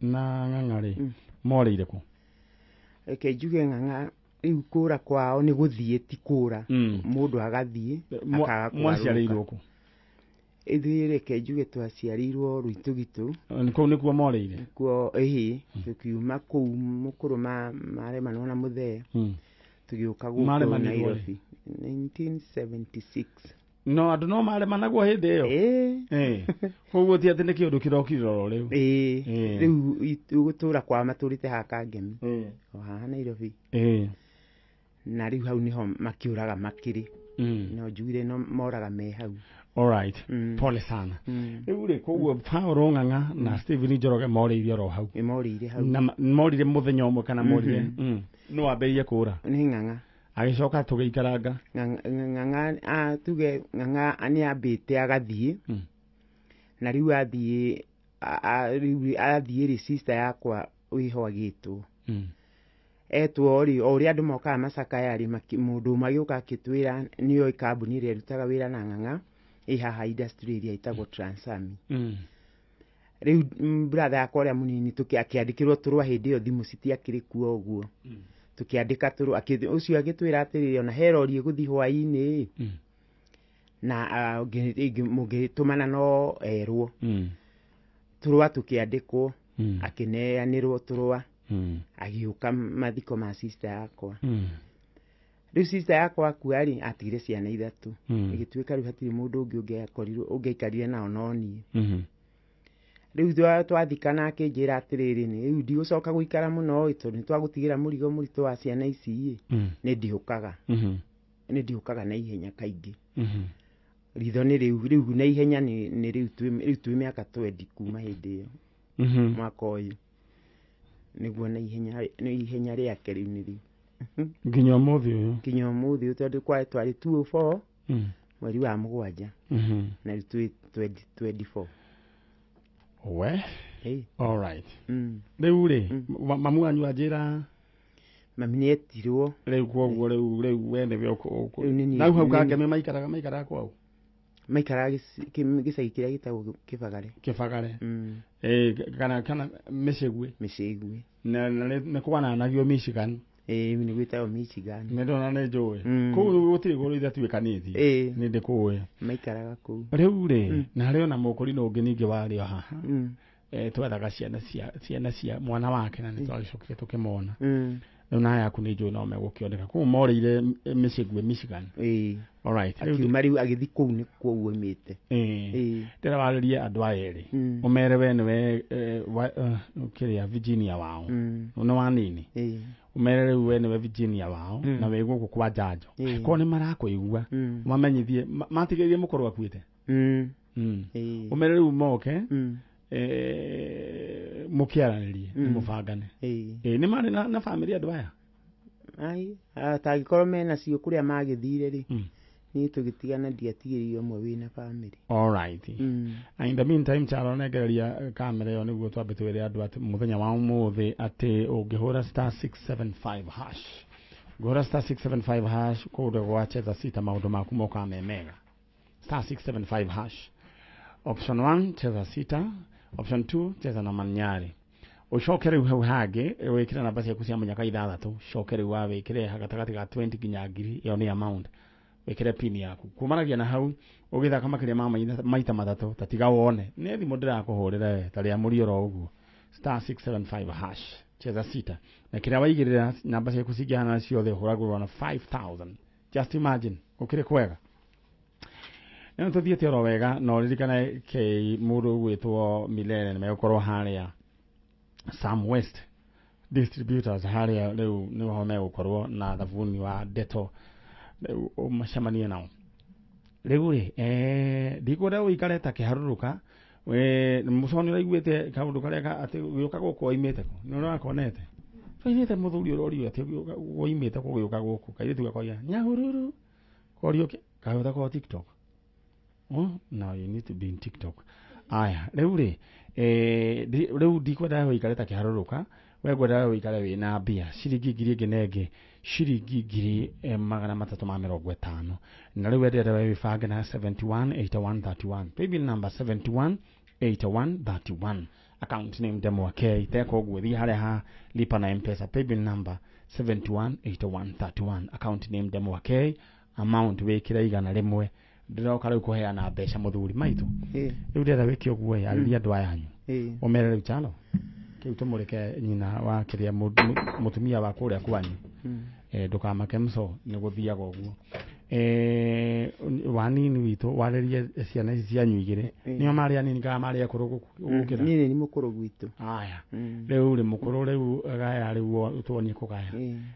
na Ng'ang'a rĩ morĩire kũ? Reke njuge Ng'ang'a rĩu kũra kwao nĩ gũthiĩ ti kũra. Mũndũ agathiĩ akaga kũra. Mwaciarĩirwo kũ? Ithuĩ reke njuge twaciarĩirwo Rũitũgitũ. Kũu nĩkuo morĩire? Kuo tukiuma kũu mũkũrũ maremanwo na Mũthee tũgĩũka gũkũ Nairobi 1976. No andũ no maremanaguo hĩndĩ ĩyo? Koguo ti atĩ nĩ kĩũndũ kĩrokire oro rĩu? Rĩu gũtũũra kwa matũrĩte haha Kangemi o haha Nairobi. Na rĩu hau nĩho makĩũraga makĩrĩ. No njugire no moraga me hau. All right. Pole sana. Rĩu rĩ koguo Paul Ng'ang'a na Stephen Njoroge morĩire oro hau? Morĩire hau. Na morĩire mũthenya ũmwe kana morĩire? No wambĩrĩrie kũũra? Nĩ Ng'ang'a. Agĩcoka tũgĩikaranga? Ng'ang'a tuge Ng'ang'a nĩ ambĩte agathiĩ. Na rĩu athiĩ rĩ sister yakwa wĩho agĩtwo. Etwo rĩ o ũrĩa andũ mokaga macakaya rĩ mũndũ ũmwe agĩũka akĩtwĩra nĩoĩ kambuni ĩrĩa ĩrutaga wĩra na Ng'ang'a ĩ haha industry ĩrĩa ĩtagwo Transami. Rĩu brother yakwa ũrĩa mũnini akĩandĩkĩrwo tũrũa hĩndĩ ĩyo thimũ citiakĩrĩ kuo ũguo. Tukiandika tũrũa ũcio agĩtwĩra atĩrĩrĩ ona he rori ĩgũthiĩ hwaĩ-inĩ na mũngĩtũmana no erwo. Tũrũa tũkĩandĩkwo akĩneanĩrwo tũrũa agĩũka mathiko ma sister yakwa. Rĩu sister yakwa akua rĩ atigire ciana 3 ĩgĩtuĩka rĩu hatirĩ mũndũ ũngĩ ũngĩaikarire nao no niĩ. Rĩu twathikana akĩnjĩra atĩrĩrĩ rĩu ndigũcoka gũikara mũno tondũ nĩtwagũtigĩra mũrigo mũritũ wa ciana ici nĩ ndiũkaga na ihenya kaingĩ. Ritho nĩ rĩu na ihenya nĩ rĩu twĩ mĩaka 20 kuma hĩndĩ ĩyo mwaka ũyũ nĩguo na ihenya rĩake rĩu nĩ rĩu nginya ũmũthĩ ũyũ tondũ twarĩ 2004 mweri wa 7 na rĩu 2024. We? All right. Rĩu rĩ mamu wanyu anjĩra mami nĩ etirwo rĩu kwoguo rĩu wene we na hau Kangemi maikaraga kwao? Maikaraga gĩcagi kĩrĩa gĩtagwo Kĩbagare. Kana Mĩcĩgwe na nĩ kwananagio Michigan. Nĩ gwĩtagwo Michigan. Nĩ ndona nĩ njũĩ kũu gũtirĩ gũrũ ithe tuĩkanĩtie nĩ ndĩkũĩ maikaraga kũu. Rĩu rĩ na harĩ ona mũkũri no ũngĩ ningĩ warĩ haha twethaga ciana cia mwana wake na nĩ twagĩcokire tũkĩmona rĩu nawe yaku nĩ njũĩ no megũkĩoneka kũu morĩire mĩciĩ Michigan. Alright, akiuma rĩu agĩthiĩ kũu nĩ kuo umĩte ndĩra warĩrie andũ aya erĩ ũmere we nĩwe kĩrĩa Virginia wao nĩ wanini ũmere rĩu we nĩwe Virginia wao na wĩ gũkũ kwa Njanjo ko nĩ marakũigua mamenyithie matigĩrĩrie mũkorwo akuĩte ũmere rĩu moke mũkĩaranĩrie mũbangane nĩ marĩ na family andũ aya atangĩkorwo menacio kũrĩa magĩthire rĩ niĩ tũgĩtigana ndiatigĩrĩire ũmwe wĩna family. Alright. In the meantime Charo negereria kamera ĩyo nĩguo twambe twĩre andũ atĩ mũthenya wa ũmũthĩ atĩ ũngĩhũra *675# ngũhũra *675# kũndũ gwa cheza sita maũndũ maku moka memega *675#. Option 1 cheza sita, option 2 cheza na Man Nyari. Ucoke rĩu hau hangĩ wĩkĩre namba ciaku cia mũnyaka 6 coke rĩu wa wĩkĩre gatagatĩ ga 20 nginya 1000 ĩyo nĩ amount wĩkĩre pin yaku kumanagia na hau ũgĩthaka makĩria ma maita matatũ tatiga wone nĩ thimũ ndĩrakũhũrĩra we ta rĩa mũrioro ũguo *675# cheza sita na kĩrĩa waigĩrĩra namba ciaku cingĩhana ciothe ũhũragũrwo na 5000. Just imagine ũkĩrĩ kwega nĩ tũthiĩte oro wega no ririkane mũndũ ũgwĩtwo Milele nĩ megũkorwo harĩa Sam West Distributors harĩa rĩu nĩho megũkorwo na thabuni wa Dettol rĩu macemanie nao rĩu ndikwenda ũikare ta kĩharũrũka we mũconi ũraiguĩte kaũndũ karĩa atĩ gĩũka gũkũ oimĩte kũ nĩ ũrakonete oimĩte mũthuri ũrorio atĩ oimĩte gũgĩũka gũkũ kairĩtu gakoya nyahururu korio kahũta kwa TikTok. Now you need to be in TikTok. Aya rĩu rĩu ndikwenda ũikare ta kĩharũrũka we ngwenda ũikare wĩna mbia ciringi ngiri ĩngĩ na ĩngĩ ciringi ngiri 350 na rĩu wendete wĩbange na 718131 paybill number 718131 account name Demo K iteko ũguo thiĩ harĩa ha lipa na M-Pesa paybill number 718131 account name Demo K amount wĩkĩra igana rĩmwe ndĩroka rĩu kũheana mbeca mũthuri maitũ rĩu ndĩrenda wĩke ũguo yarĩria andũ aya anyu ũmere rĩu Chalo kĩu tũmũrĩke nyina wa kĩrĩa mũtumia wa kũrĩa kwanyu ndũkamake mso nĩ gũthiaga ũguo wanini witũ warĩrie ciana ici cianyu igĩrĩ nĩo marĩ anini kana marĩ akũrũ gũkĩra niĩ nĩ mũkũrũ gwitũ aya rĩu rĩ mũkũrũ rĩu gaya rĩu tuonie kũgaya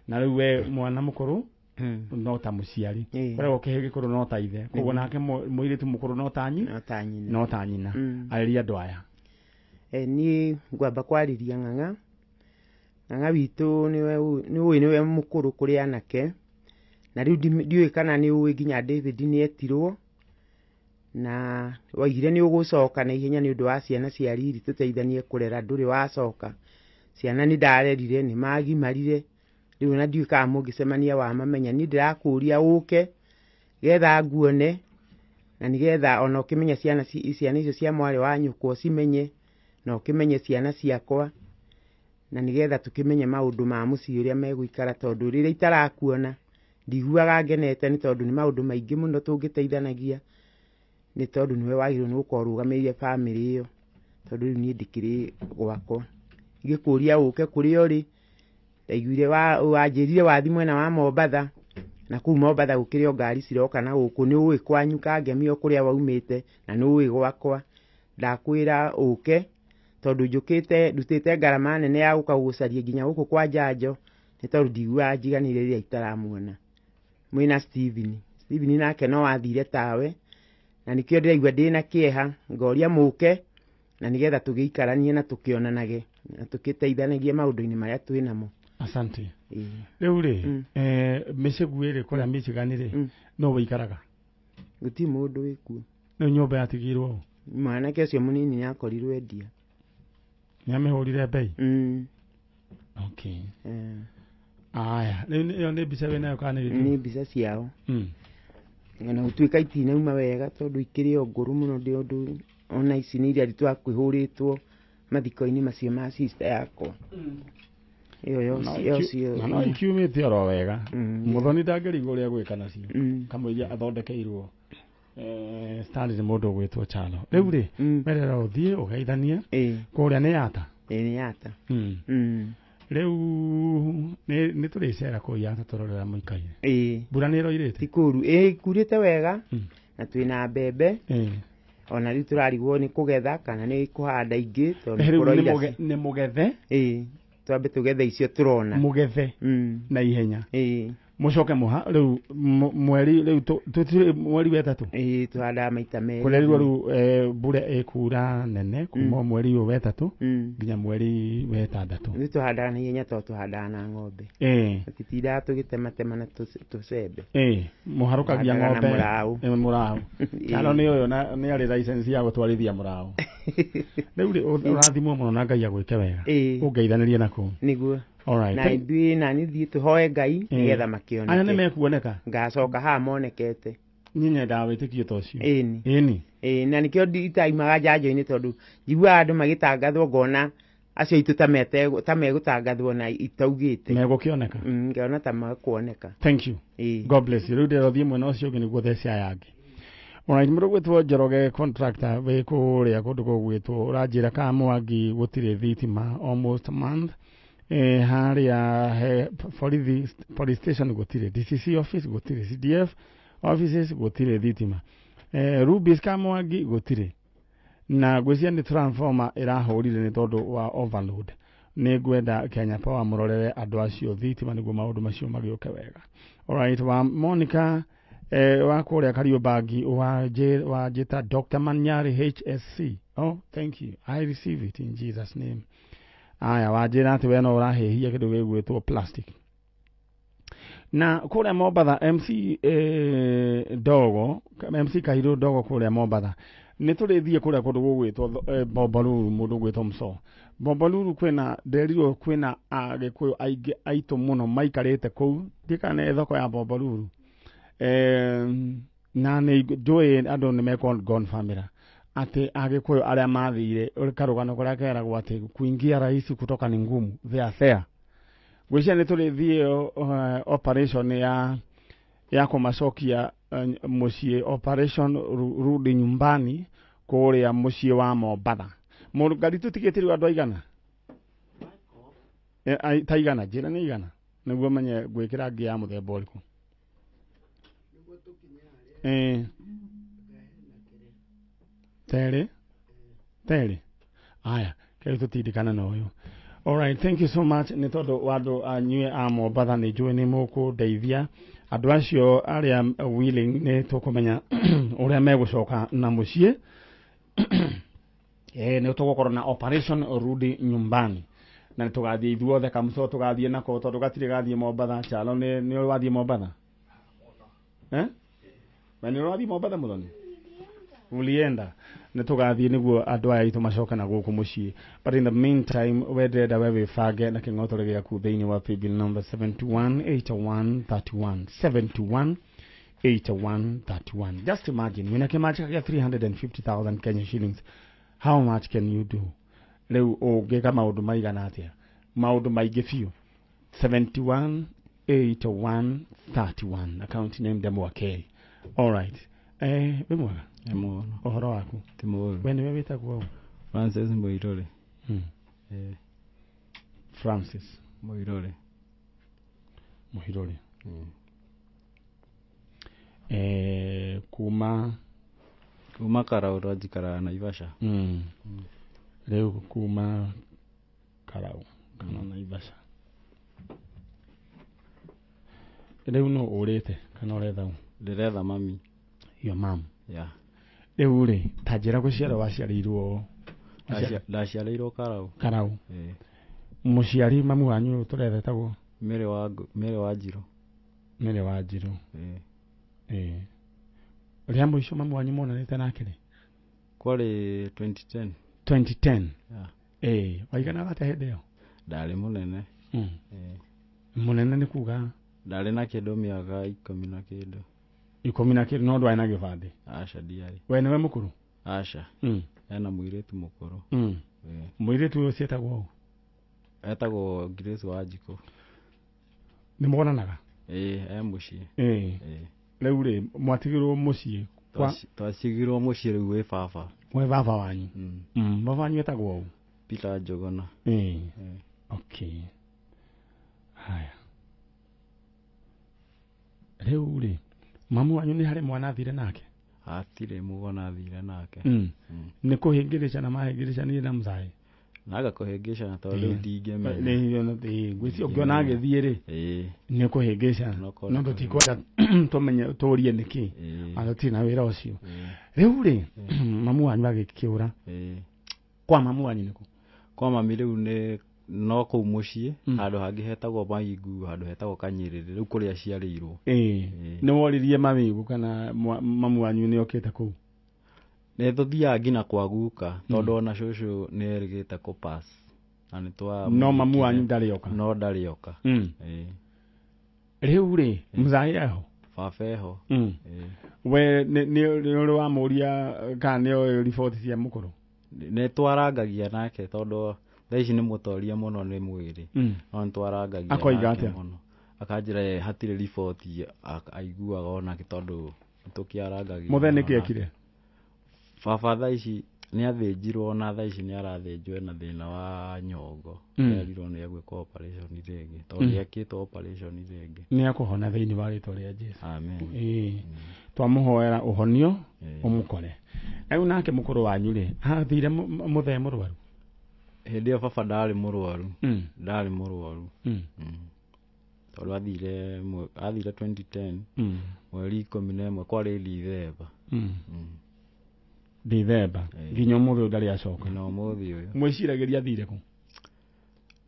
na rĩu we mwana mũkũrũ no ta mũciari ũrĩa ũkĩhe gĩkũrũ no ta ithe koguo nake mũirĩtu mũkũrũ no ta nyina arĩria andũ aya niĩ ngwamba kwarĩria ng'ang'a witũ nĩwe mũkũrũ kũrĩ anake na rĩu ndiũĩ kana nĩ ũĩ nginya David nĩ etirwo na waigire nĩ ũgũcoka na ihenya nĩ ũndũ wa ciana cia riri tũteithanie kũrera ndũrĩ wacoka ciana nĩ ndarerire nĩ magimarire rĩu na ndiũĩ kana mũngĩcemania wa mamenya niĩ ndĩrakũria ũke getha nguone na nĩgetha ona ũkĩmenya ciana icio cia mwarĩ wa nyũkwa cimenye na ũkĩmenye ciana ciakwa na nĩgetha tũkĩmenye maũndũ ma mũciĩ ũrĩa megũikara tondũ rĩrĩa itarakuona ndiguaga ngenete nĩ tondũ nĩ maũndũ maingĩ mũno tũngĩteithanagia nĩ tondũ nĩwe wagĩrĩirwo nĩ gũkorwo ũrũgamĩrĩire famĩlĩ ĩyo tondũ rĩu niĩ ndĩkĩrĩ gwakwa ingĩkũria ũke kũrĩa ũrĩ ndaiguire wanjĩrire wathi mwena wa Mombatha na kũu Mombatha gũkĩrĩ o ngari ciroka na gũkũ nĩ ũĩ kwanyu kangemio kũrĩa waumĩte na nĩ ũĩ gwakwa ndakwĩra ũke tondũ njũkĩte ndutĩte ngarama nene ya gũka gũcaria nginya gũkũ kwa Njanjo nĩ tondũ ndiguaga njiganire rĩrĩa itaramuona mwĩna Steven nake no wathire tawe na nĩkĩo ndĩraigua ndĩna kĩeha ngoria mũke na nĩgetha tũgĩikaranie na tũkĩonanage na tũkĩteithanagie maũndũ-inĩ marĩa twĩ namo. Asante. Rĩu rĩ mĩcĩgu ĩrĩ kũrĩa Michigan rĩ no wĩikaraga gũtirĩ mũndũ wĩkuo nĩ nyũmba yatigirwo mwanake ũcio mũnini nĩ akorirwo endia nĩ amĩhũrire bei. Okay. Aya rĩu nĩ mbica wĩnayo kana nĩ mbica ciao na gũtuĩka itinauma wega tondũ ikĩrĩ o ngũrũ mũno ndĩ ũndũ ona ici nĩ iria twakĩhũrĩtwo mathiko-inĩ macio ma sister yakwa ĩyo no ikiumĩte oro wega mũthoni ndangĩrigwo ũrĩa gwĩka nacio kamũiria athondekeirwo started mũndũ gwĩtwo Chalo rĩu rĩ merera ũthiĩ ũgeithanie kũrĩa nĩ yata nĩ yata rĩu nĩ tũrĩcera kũu yata tũrorera mũikaire mbura nĩ ĩroirĩte tikuru kurĩte wega na twĩna mbembe ona rĩu tũrarigwo nĩ kũgetha kana nĩ kũhanda ingĩ tondũ nĩ mũgethe twambe tũgethe icio tũrona mũgethe na ihenya mucoke muha riu mweri riu tutire mweri wetatũ tuhanda maita merĩ kurerirwo riu mbura ikura nene kuma mweri wetatũ nginya mweri wetandatũ riu tuhanda na ihenya to tuhanda na ng'ombe tutitindaga tũgĩtematema na tũcembe muharukagia ng'ombe mũrao Chalo nĩ ũyũ nĩ arĩ license ya gũtwarithia mũrao riu ũrathimwo mũno na Ngai agwĩke wega ũngeithanĩrie nakũu niguo alright na ithuĩ na nithiĩ tũhoe Ngai nĩgetha makĩoneke aya nĩ mekuoneka ngacoka haha monekete nyinye ndawĩtĩkio ta ũcio na nĩkĩo nditaimaga njanjo-inĩ tondũ njiguaga andũ magĩtangathwo ngona acio itũ ta megũtangathwo na itaugĩte megũkĩoneka ngĩona ta mekuoneka thank you God bless you rĩu ndĩrothiĩ mwena ũcio ũngĩ nĩguo theci aya angĩ alright mũndũ gwĩtwo Njoroge contractor wĩ kũrĩa kũndũ gũgwĩtwo ũranjĩra kana Mwangi gũtirĩ thitima almost a month harĩa police station gũtirĩ DCC office gũtirĩ CDF offices gũtirĩ thitima Rubis ka Mwangi gũtirĩ na gwĩcia nĩ transformer ĩrahũrire nĩ tondũ wa overload nĩ ngwenda Kenya Power mũrorere andũ acio thitima nĩguo maũndũ macio magĩũke wega alright wa Monica wa kũrĩa Kariũbangi wajĩta Dr. Man Nyari HSC thank you I receive it in Jesus name aya wajĩra atĩ we no ũrahĩhia kĩndũ gĩgwĩtwo plastic na kũrĩa Mombatha MC Kahirũ Dogo kũrĩa Mombatha nĩ tũrĩthiĩ kũrĩa kũndũ gũgwĩtwo Bombolulu mũndũ gwĩtwo Mso Bombolulu nderirwo kwĩna Agĩkũyũ aingĩ aitũ mũno maikarĩte kũu ndikana thoko ya Bombolulu na nĩ njũĩ andũ nĩ mekongonfamĩra ati Agĩkũyũ arĩa mathire karũgano kũrĩa keragwo atĩ kuingia rais kutoka ni ngumu they are fair gwĩcia nĩ tũrĩthiĩ operation ya kũmacokia mũciĩ operation rudi nyumbani kũrĩa mũciĩ wa Mombatha ngari tũtigĩtĩrwo andũ aigana taigana njĩra nĩ igana nĩguo menye gwĩkĩra ngi ya mũthemba ũrĩkũ Terry aya kĩrĩ tũtindikana na ũyũ alright thank you so much nĩ tondũ wandũ anyue a Mombatha nĩ njũĩ nĩ mũkũndeithia andũ acio arĩa willing nĩ tũkũmenya ũrĩa megũcoka na mũciĩ nĩ tũgũkorwo na operation rudi nyumbani na nĩ tũgathiĩ ithuothe Kamso tũgathiĩ nako tondũ gatirĩ gathiĩ Mombatha Chalo nĩ wathiĩ Mombatha na nĩ wathiĩ Mombatha mũthoni ulienda nĩ tũgathiĩ nĩguo andũ aya itũ macoke na gũkũ mũciĩ but in the meantime wendenda we wĩbange na kĩng'otore gĩaku thĩinĩ wa paybill number 718131 718131 just imagine wĩna kĩmanjĩka gĩa 350,000 Kenya shillings how much can you do rĩu ũngĩka maũndũ maigana atĩa maũndũ maingĩ biũ 718131 account name Ndemwakeri alright wĩ mwega ũhoro waku ti mũũru we nĩwe wĩtagwo Francis Muturire Francis Muturire kuma Karau rwajikara Naivasha rĩu kuma Karau kana Naivasha rĩu no ũrĩte kana ũretha ndĩretha mami your mom yeah rĩu rĩ ta njĩra gũciara waciarĩirwo ndaciarĩirwo Karau mũciari mamu wanyu tũrethetagwo Mĩrĩ wa Njirũ rĩa mũico mamu wanyu monanĩte nake rĩ kwarĩ 2010 waiganaga atĩa hĩndĩ ĩyo ndarĩ mũnene mũnene nĩ kuga ndarĩ na kĩndũ mĩaka 10 na kĩndũ no ndwarĩ na gĩbandĩ aca ndiarĩ we nĩwe mũkũrũ aca ena mũirĩtu mũkũrũ mũirĩtu ũyũ ciĩtagwo etagwo Grace Wanjikũ nĩ monanaga mũciĩ rĩu rĩ mwatigĩrwo mũciĩ twacigirwo muciĩ rĩu wĩ baba we baba wanyu baba wanyu etagwo ũũ Peter Njogona okay haya rĩu rĩ mamu wanyu nĩ harĩ mwana athire nake hatirĩ mũgona athire nake nĩ kũhĩngĩrĩca na mahĩngĩrĩcanire na mũcai naga kũhĩngĩcana tondũ rĩu ndingĩmenya gwĩci ũngĩona agĩthiĩ rĩ nĩ kũhĩngĩcana no tũtikwenda tũmenye tũrie nĩkĩ tũtirĩ na wĩra ũcio rĩu rĩ mamu wanyu agĩkĩũra kwa mamu wanyu nĩkũ kwa mami rĩu nĩ no kũu mũciĩ handũ hangĩ hetagwo Maingu handũ hetagwo Kanyĩrĩrĩ rĩu kũrĩa ciarĩirwo nĩ woririe Maingu kana mamu wanyu nĩ okĩte kũu nĩ tũthiaga nginya kwa guka tondũ ona cũcũ nĩ erĩgĩte kũpass na nĩ twa no mamu wanyu ndarĩ oka no ndarĩ oka rĩu rĩ mũthai eho baba eho we nĩ ũrĩ wamũria kana nĩ oĩ riboti cia mũkũrũ nĩ twarangagia nake tondũ thaa ici nĩ mũtoria mũno nĩ mwĩrĩ no nĩ twarangagia nake mũno akanjĩra hatirĩ riboti aiguaga onake tondũ tũkĩarangagia mũthee nĩkĩ ekire baba thaa ici nĩ athĩnjirwo na thaa ici nĩ arathĩnjwo ena thĩna wa nyongo erirwo nĩ egwĩka operation rĩngĩ tondũ nĩ ekĩtwo operation rĩngĩ nĩ akũhona thĩinĩ wa rĩtwa rĩa Jesũ amen twamũhoera ũhonio ũmũkore rĩu nake mũkũrũ wanyu rĩ athire mũthee mũrwaru hĩndĩ ĩyo baba ndarĩ mũrwaru tondũ athire 2010 mweri 11 kwarĩ Dithemba nginya ũmũthĩ ndarĩ acoka na ũmũthĩ ũyũ mwĩciragĩria athire kũ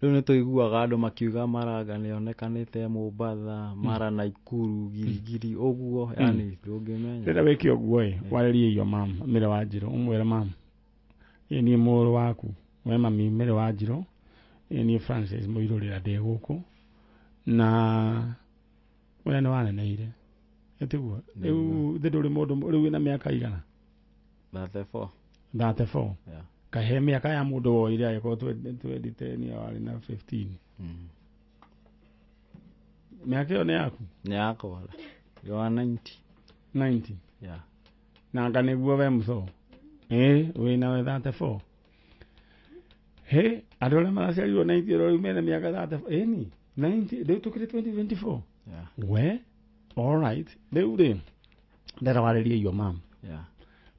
rĩu nĩ tũiguaga andũ makiuga Maranga nĩ onekanĩte Mũmbatha Mara Naikuru Girigiri ũguo yani ndũngĩmenya rĩrĩa wĩke ũguo warĩrie iyo mam Mĩre wa Njirũ ũmwĩre mam niĩ mũrũ waku we mami Mĩre wa Njirũ niĩ Francis Mũirũrĩra ndĩ gũkũ na we nĩ waneneire ĩtiguo rĩu ndũrĩ mũndũ rĩu wĩna mĩaka igana 34 kahe mĩaka ya mũndũ woire agĩkorwo 2010 warĩ na 15 mĩaka ĩyo nĩ yaku nĩ yakwa you are 90 na anga nĩguo we mũco wĩna we 34 andũ arĩa maraciarirwo 90 rĩu mena mĩaka 30 90 rĩu tũkĩrĩ 2024 we alright rĩu rĩ ndera warĩrie iyo mam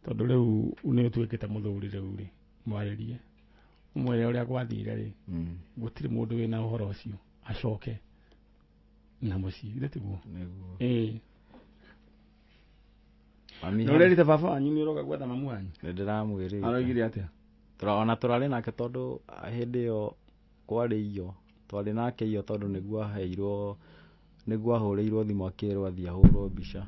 tondũ rĩu nĩ ũtuĩkĩte mũthuri rĩu rĩ mwarĩrie ũmwĩre ũrĩa gwathire rĩ gũtirĩ mũndũ wĩna ũhoro ũcio acoke na mũciĩ gĩtiguo nĩ ũrerite baba wanyu nĩ ũroka gwetha mamu wanyu nĩ ndĩramwĩrĩte aroigire atĩa ona tũrarĩ nake tondũ hĩndĩ ĩyo kwarĩ iyo twarĩ nake iyo tondũ nĩguo ahũrĩirwo thimũ akĩrwo athiĩ ahũrwo mbica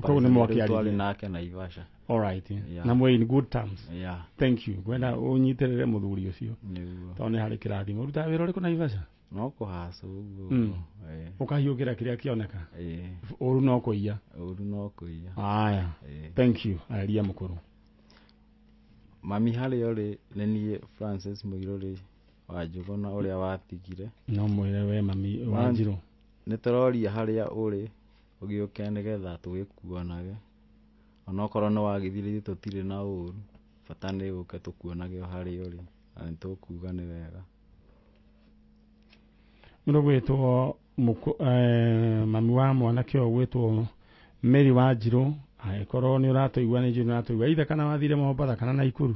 koguo nĩ mwakĩarĩria twarĩ nake Naivasha alright na mwĩ in good terms thank you kwenda ũnyitĩrĩre mũthuri ũcio tondũ nĩ harĩ kĩrathimo rutaga wĩra ũrĩkũ Naivasha no kũhaca ũguo ũkahiũkĩra kĩrĩa kĩoneka ũru no kũiya aya thank you arĩria mũkũrũ mami harĩa ũrĩ nĩ niĩ Francis Mũirũrĩ wa Njũgũna ũrĩa watigire no mwĩre we mami wa Njirũ nĩ tũroria harĩa ũrĩ ũgĩũke nĩgetha tũgĩkuonage onokorwo nĩ wagĩthirĩ tũtirĩ na ũru bata nĩ ũke tũkuonage harĩa ũrĩ na nĩ tũkuga nĩ wega mũndũ gwĩtwo mami wa mwanake ũyũ gwĩtwo Mary wa Njirũ agĩkorwo nĩ ũratũigua nĩ njũĩ nĩ ũratũigua either kana wathire Mombatha kana Naikuru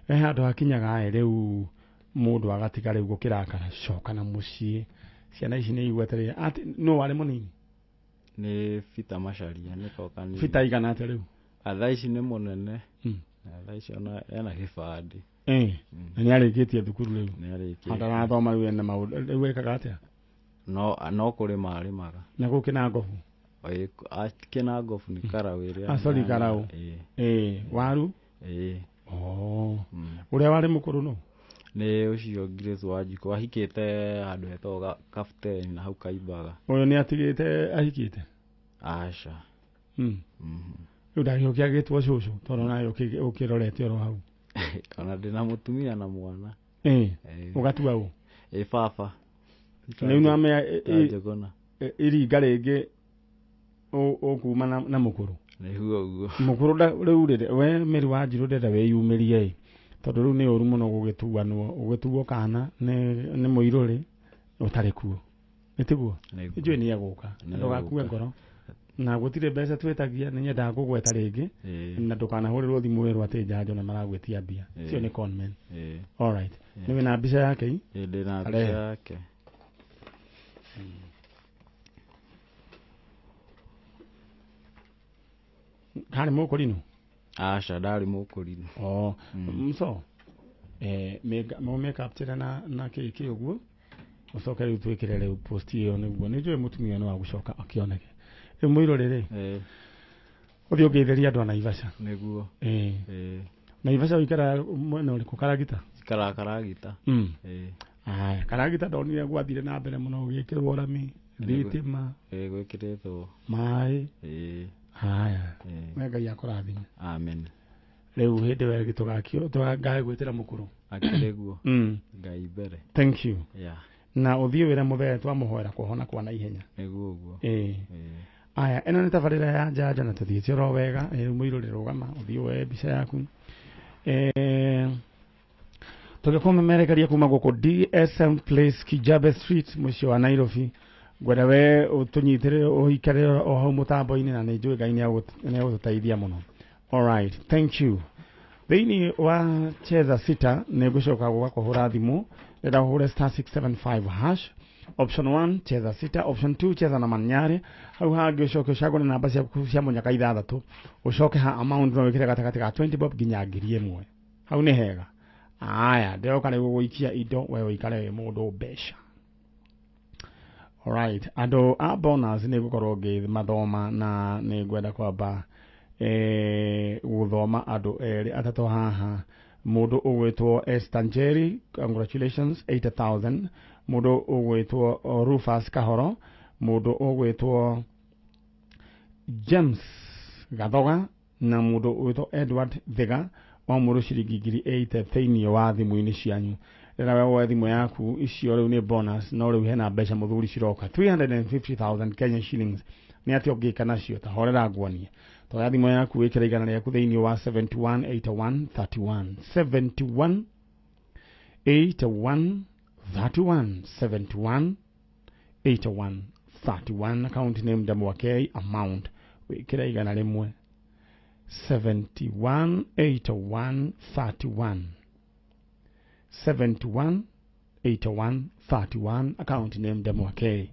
handũ hakinyaga rĩu mũndũ agatiga rĩu gũkĩrakara coka na mũciĩ ciana ici nĩ igwete atĩ no warĩ mũnini nĩ Peter Macharia nĩ koka nĩ Peter igana atĩa rĩu thaa ici nĩ mũnene thaa ici ona ena gĩbandĩ na nĩ arĩkĩtie thukuru rĩu nĩ arĩkĩtie atarathoma rĩu ena maũndũ rĩu ekaga atĩa no kũrĩma arĩmaga na gũkĩna ngobu akĩna ngobu nĩ karaũ ĩrĩa sorry karaũ waru ũrĩa warĩ mũkũrũ no nĩ ũcio Grace Wanjikũ ahikĩte handũ hetagwo Kapteni na hau Kaimbaga ũyũ nĩ atigĩte ahikĩte aca rĩu ndagĩũkia agĩtwo cũcũ tondũ nawe ũkĩrorete oro hau ona ndĩna mũtumia na mwana ũgatua ũ baba rĩu namenya iringa rĩngĩ ũkuma na mũkũrũ mukuru riu we meri wa njiru ndenda wiyumirie tondu riu ni uru muno gugituo kana ni muiruri utari kuo nitiguo njui ni aguka ndugakue ngoro na gutire mbeca twetagia ni nyenda ngugweta ringi na ndukanahurirwo thimu wirwo ati Njanjo na maragwetia mbia cio ni conmen all right ni wina mbica yake ndina mbica yake kari mukurinu aca ndari mukurinu mso me capture na kiki uguo ucoke riu twikire riu post iyo niguo ni njui mutumia no agucoka akioneke muirorere uthi ungetheria andu ana Naivasha niguo Naivasha wikara mwena uriku Karagita Karagita aya Karagita ndonire gwathire na mbere muno ugikirwo rami thitima gwikiritwo mai aya Ngai akurathime amen riu hindi we gitugakio tugae gwitira mukuru akiriguo Ngai mbere thank you na uthio wira muthe twamuhoera kuhona kwa na ihenya niguo guo aya eno ni tabarira ya Njanjo na tuthiite ro wega muiruri rugama uthio we mbica yaku tugikumemerekaria kuma guku DSM Place Kijabe Street mucio wa Nairobi gwenda we utunyitire uhikare o hau mutambo-ini na njui Ngai ni agututeithia muno all right thank you thiini wa cheza sita ni gucoka gugakuhura thimu renda hure *675 hash option 1 cheza sita option 2 cheza na Man Nyari hau hangi ucoke ucagure namba cia munyaka 6 ucoke ha amount no wikire gatakati ga 20 bob nginya 1,000 hau ni hega aya ndeo kare guikia indo we wikare we mundu besha all right ando a bonus ni gukorwo mathoma na ni gwenda kwamba guthoma andu eri atatu haha mundu ugwitwo Estanjeri congratulations 80,000 mundu ugwitwo Rufus Kahoro mundu ugwitwo James Gathoga na mundu ugwitwo Edward Thega wa mundu ciringi 8 thiini wa thimu-ini cianyu rira we wa thimu yaku icio riu ni bonus no riu hena mbeca muthuri ciroka 350,000 Kenya shillings ni ati ongika nacio ta horera ngwonie to ya thimu yaku wikira igana riaku thiini wa 718131 718131 account name Ndamwake amount wikira igana rimwe 718131 account name Ndamwake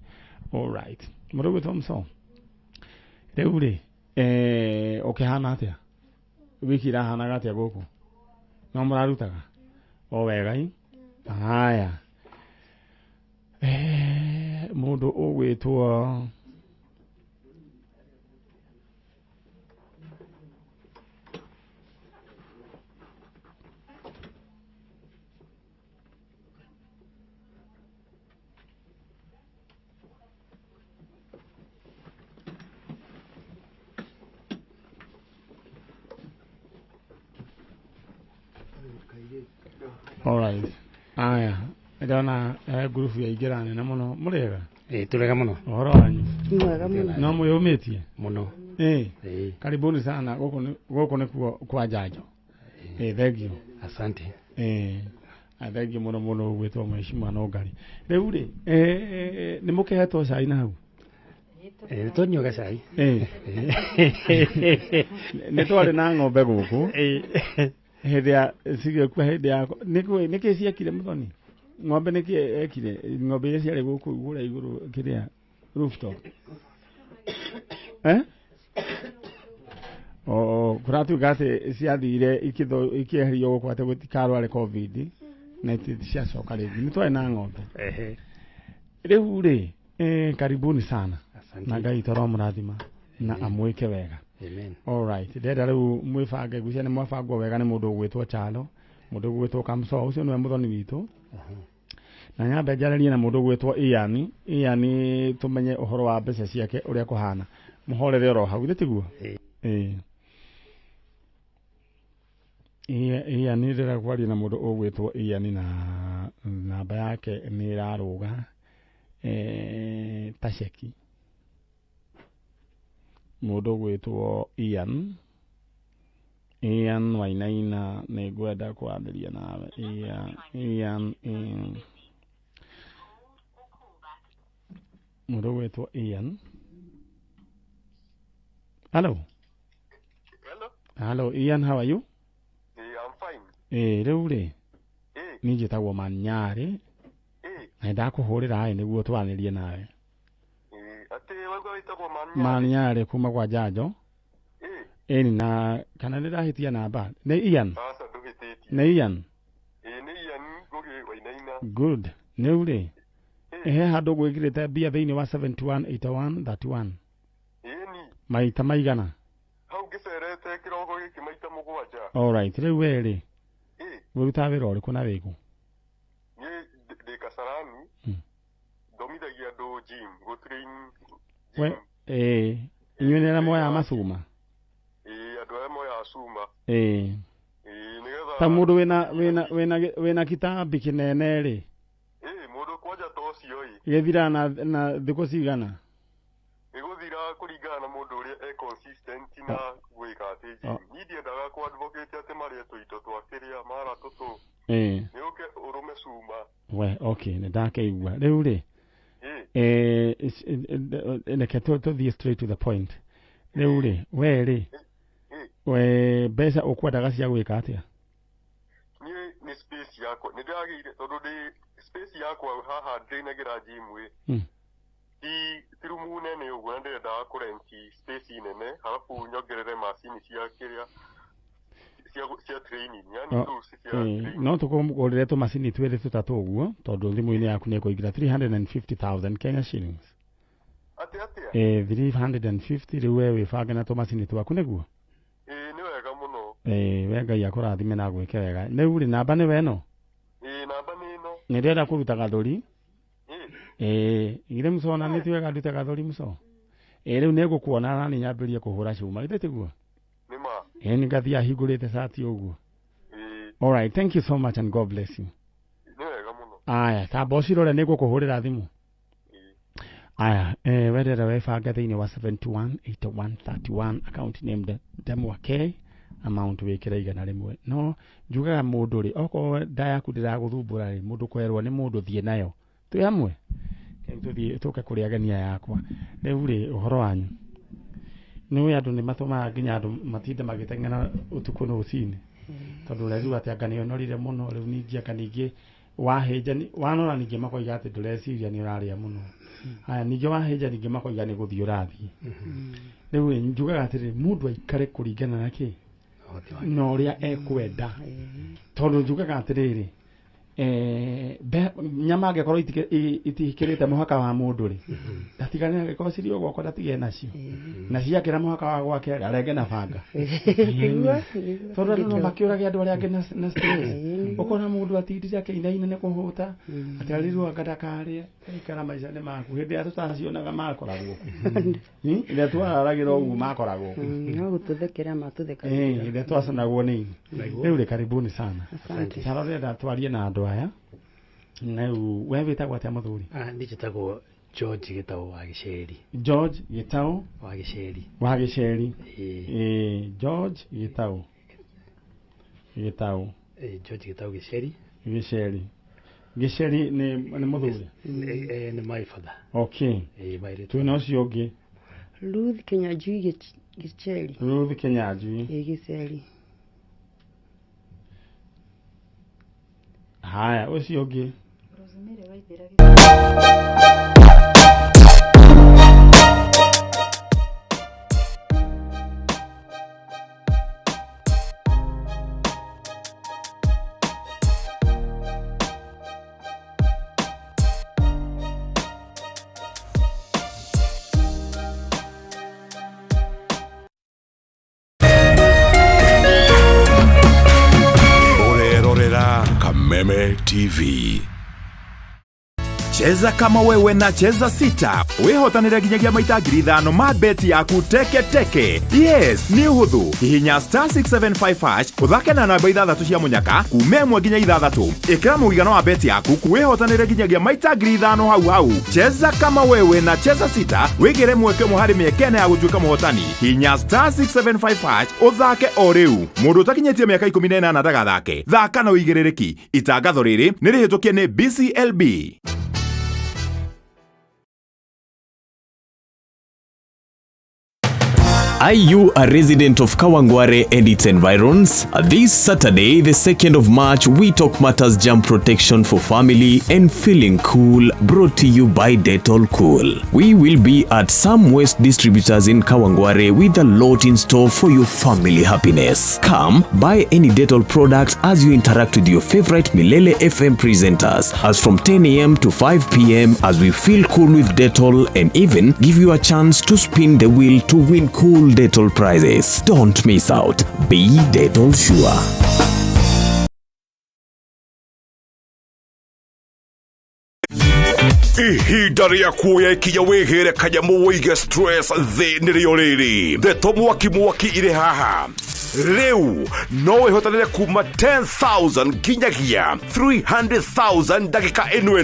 all right murugo Thomson reure okehana atia wikira hana gatia guku no murarutaga o wega haya mundu ugwitwo all right aya ndona group ya igirane na muno murega turega muno horo wanyu mwega muno no muyumitie muno karibuni sana guku ni kwa Njanjo thank you asante thank you muno gwitwo mheshimiwa no ngari riu ri ni mukehetwo cai na hau tonyoga cai ni twari na ng'ombe guku hindi ya sigekwa hindi ya niki ciekire muthoni ng'ombe niki ekire ng'ombe iria ciari guku igura iguru kiria rooftop kuratuika ati ciathire ikieherio guku ati gutikarware covid na iti ciacoka ringi ni twari na ng'ombe riu ri karibuni sana na Ngai toro murathima na amwike wega amen all right ndenda riu mwifange gucia ni mwabangwo wega ni mundu ugwitwo Chalo mundu ugwitwo Kamso ucio niwe muthoni witu na nyambe njararie na mundu ugwitwo Iani tumenye uhoro wa mbeca ciake uria kuhana muhorere ro hau tiguo Iani ndira kwaria na mundu ugwitwo Iani na namba yake ni iraruga taceki Mundu gwitwo Ian Wainaina nĩ ngwenda kwathĩria nawe Ian mundu gwitwo Ian. Hello Ian, how are you? I'm fine. Rĩu rĩ niĩ njĩtagwo Man Nyari na ndakuhũrĩra nĩguo twanĩrie nawe. Ati wewe witagwo Man Nyari kuma kwa Njanjo. Na kana nĩndahĩtia namba nĩ Ian? Asa ndũhĩtĩtie. Nĩ Ian? Nĩ Ian Wainaina. Good. Rĩu rĩ he handũ gwĩkĩrĩte mbia thĩinĩ wa 718131 maita maigana? Hau ngĩcerete kĩrogo gĩkĩ maita 7. Alright, rĩu we rĩ wĩrutaga wĩra ũrĩkũ na wĩkũ? Niĩ ndĩ Kasarani thomithagia andũ gym gũtrain inyuĩ nĩ arĩa moyaga macuma? Andũ arĩa moyaga cuma. Ta mũndũ wĩna kitambi kĩnene rĩ mũndũ kwanja tocio gĩthira na thikũ cigana? Gũthira kũringana na mũndũ ũrĩa consistent na gwĩka atĩ gym. Niĩ ndiendaga ku advocate atĩ marĩa tũito twakĩrĩa mara tũtũ nĩ ũke ũrũme cuma. We okay, nĩ ndakĩigua. Rĩu rĩ reke tũthiĩ straight to the point. Rĩu rĩ we rĩ mbeca ũkwendaga cia gwĩka atĩa? Niĩ nĩ space yakwa nĩ ndagĩire tondũ ndĩ space yakwa haha ndĩinagĩra gym ti rumu nene ũguo na ndĩrendaga kũrenti space nene halafu nyongerere macini cia kĩrĩa cia training yani tools cia training. No tũkũgũrĩre tũmacini twĩrĩ tũtatũ ũguo tondũ thimũ-inĩ yaku nĩ ĩkũingĩra 350,000 Kenya shillings. Atĩa? 350. Rĩu we wĩbange na tũmacini twaku nĩguo? Nĩ wega mũno. We Ngai akũrathime na gwĩke wega. Rĩu rĩ namba nĩ we ĩno? Namba nĩ ĩno. Nĩ ndĩrenda kũruta gathũri? Ire mũcona nĩ tiwega ndute gathũri mũco? Rĩu nĩ ngũkuona nani nyambĩrie kũhũra cuma githĩ tiguo? Nĩma. Nĩ ngathiĩ ahingũrĩte cati ũguo. Alright, thank you so much and God bless you. Nĩ wega mũno. Aya, tamba ũcirore nĩ ngũkũhũrĩra thimũ. Aya, wendera webanga thĩinĩ wa 718131 account named Demwake amount wĩkĩra igana rĩmwe. No njugaga mũndũ rĩ okorwo nda yaku ndĩragũthumbũra rĩ mũndũ kwerwo nĩ mũndũ thiĩ nayo twĩ hamwe tũthiĩ tũke kũrĩ agenia yakwa. Rĩu rĩ ũhoro wanyu nĩ andũ nĩ matũmaga nginya andũ matinde magĩteng'era ũtukũ na ũcini tondũ rĩu atĩ anga nĩ onorire mũno rĩu ningĩ aka ningĩ wahĩnja wanora ningĩ makoiga atĩ ndũreciria nĩ ũrarĩa mũno. Haya ningĩ wahĩnja ningĩ makoiga nĩ gũthiĩ ũrathiĩ. Rĩu njugaga atĩrĩ mũndũ aikare kũringana na kĩ na ũrĩa ekwenda tondũ njugaga atĩrĩrĩ nyama angĩkorwo itihikĩrĩte mũhaka wa mũndũ rĩ ndatigane angĩkorwo cirĩ o gwakwa ndatige nacio na ciakĩra mũhaka wa gwake arenge na banga tondũ andũ no makĩũrage andũ arĩa angĩ na stress. Ũkona mũndũ atindire akĩinaina nĩ kũhũta atĩarirwo anga ndakarĩe aikara maica nĩ maku hĩndĩ ĩrĩa tũtacionaga makoragwo rĩrĩa twararagĩra ũguo makoragwo no gũtũthekera matũthekaga rĩrĩa twacanagwo nĩ rĩu rĩ karibuni sana. Tarorenda twarie na andũ aya na we wĩtagwo atĩa mũthuri? Niĩ njĩtagwo George Gĩtaũ wa Gĩceri. George Gĩtaũ wa Gĩceri. Wa Gĩceri. George Gĩtaũ. Gĩtaũ. George Gĩtaũ Gĩceri. Gĩceri. Gĩceri nĩ mũthuri? Nĩ my father. Okay. Twĩna ũcio ũngĩ? Ruth Kĩnyanjui Gĩceri. Ruth Kĩnyanjui. Gĩceri. Haya ũcio ũngĩ? Rosemary Waithĩra. Kameme TV. Cheza kama wewe na cheza sita. Wehotanire ginyagia maita 5,000 ma beti yaku teke teke. Yes, ni uhuthu. Hihinya *675# uthake na namba 6 cia munyaka kume 1 nginya 6. Ikira mugigano wa beti yaku kuwehotanire ginyagia maita 5,000 hau. Cheza kama wewe na cheza sita. Wigire mweke muhari miekene ya gutuika muhotani. Hihinya *675# uthake o riu. Mundu utakinyetie miaka 18 ndagathake. Thaka na uigirereki. Itangatho riri ni rihitukie ni BCLB. Are you a resident of Kawangware and its environs? This Saturday, the 2nd of March, We Talk Matters Jump Protection for Family and Feeling Cool, brought to you by Dettol Cool. We will be at Sam West Distributors in Kawangware with a lot in store for your family happiness. Come, buy any Dettol product as you interact with your favorite Milele FM presenters, as from 10 a.m. to 5 p.m. as we feel cool with Dettol and even give you a chance to spin the wheel to win cool Dettol prizes. Don't miss out. Be Dettol sure. Ihinda rĩa kuoya ikinya wĩgĩre kanyamu wĩige stress thĩ nĩrĩo rĩrĩ. Ndeto mwaki irĩ haha. Rĩu no wĩhotanĩre kuma 10,000 nginyagia 300,000 ndagĩka ĩno.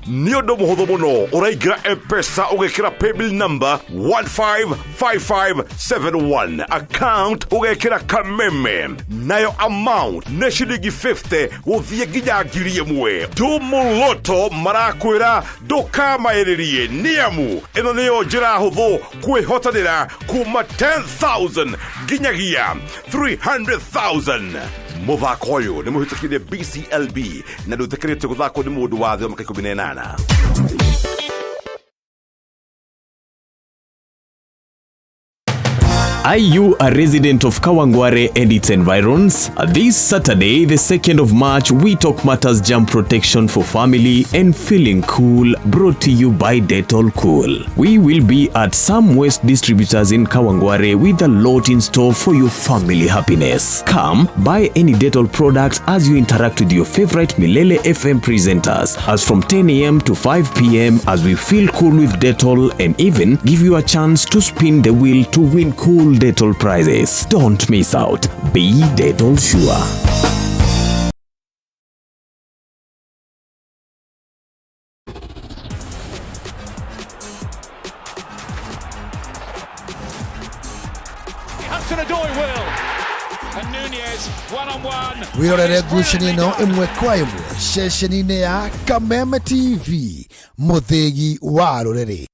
Nĩ ũndũ mũhũthũ mũno. Ũraingĩra M-Pesa ũgekĩra paybill number 155571. Account ũgekĩra Kameme. Nayo amount nĩ ciringi 50 gũthiĩ nginya 1,000. Tumuloto marakwĩra ndũkamaĩrĩrie nĩamu ĩno nĩyo njĩra hũthũ kwĩhotanĩra kuma 10,000 nginyagia 300,000. Muthako ũyũ nĩ mũhĩtũkie BCLB na ndũtĩkĩrĩtio gũthakwo nĩ mũndũ wa thĩ wa mĩaka 18. Are you a resident of Kawangware and its environs? This Saturday, the 2nd of March, We Talk Matters Jump Protection for Family and Feeling Cool, brought to you by Dettol Cool. We will be at Sam West Distributors in Kawangware with a lot in store for your family happiness. Come, buy any Dettol product as you interact with your favorite Milele FM presenters, as from 10 a.m. to 5 p.m. as we feel cool with Dettol and even give you a chance to spin the wheel to win cool Dettol prizes. Don't miss out. Be Dettol sure. Wirorere ngucanio imwe kwa imwe ceceni-inĩ ya Kameme TV, muthegi wa rũrĩrĩ.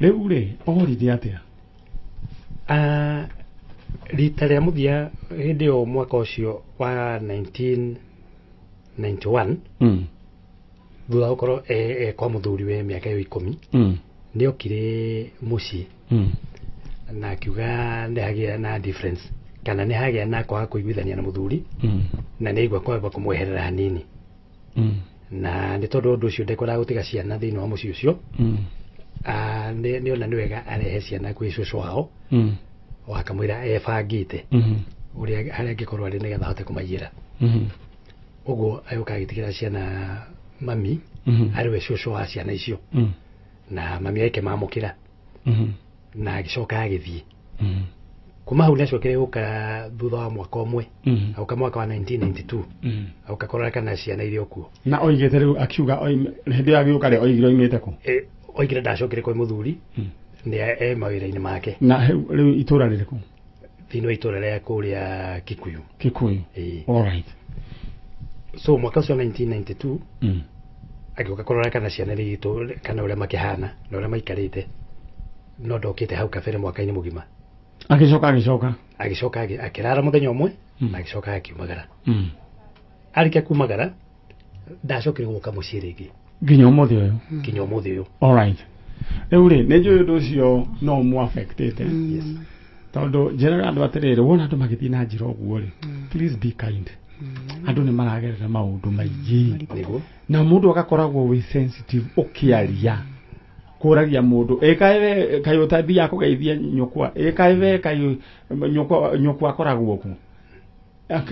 Rĩu rĩ ohorithia atĩa? Rita rĩa mũthia hĩndĩ ĩyo mwaka ũcio wa 1991 thutha gũkorwo kwa mũthuri we mĩaka ĩyo 10 nĩ okire mũciĩ na akiuga nĩ hagĩa na difference kana nĩ hagĩa na kwaga kũiguithania na mũthuri na nĩ aigua kwamba kũmweherera hanini na nĩ tondũ ũndũ ũcio ndekũraga gũtiga ciana thĩinĩ wa mũciĩ ũcio nĩ ona nĩ wega arehe ciana kwĩ cũcũ wao wakamwĩra ebangĩte ũrĩa harĩa angĩkorwo arĩ nĩgetha ahote kũmaiyĩra ũguo agĩũka agĩtigĩra ciana mami arĩ we cũcũ wa ciana icio na mami ake mamũkĩra na agĩcoka agĩthiĩ kuma hau nĩacokire gũka thutha wa mwaka ũmwe auka mwaka wa 1992 auka kũrora kana ciana irĩ okuo na oigĩte rĩu akiuga hĩndĩ ĩyo agĩũka rĩ oigire oimĩte kũ oigire ndacokire kwĩ mũthuri nĩ mawĩra-inĩ make na rĩu itũra rĩrĩkũ thĩinĩ wa itũra rĩa kũrĩa Kikuyu alright so mwaka ũcio 1992 agĩũka kũrora kana ciana irĩ kana ũrĩa makĩhana na ũrĩa maikarĩte no ndokĩte hau kabere mwaka-inĩ mũgima agĩcoka akĩrara mũthenya ũmwe na agĩcoka akiumagara arĩkia kumagara ndacokire gũka mũciĩ rĩngĩ nginya umuthi uyu nginya umuthi uyu alright riu ri ni njui undu ucio no mu affectete tondu njiraga andu atiriri wona andu magithii na njira uguo ri please be kind andu ni maragerera maundu maingi na mundu agakoragwo wi sensitive ukiaria kuragia mundu ekae kai utathia kugeithia nyukwa ekae kai nyukwa akoragwo ku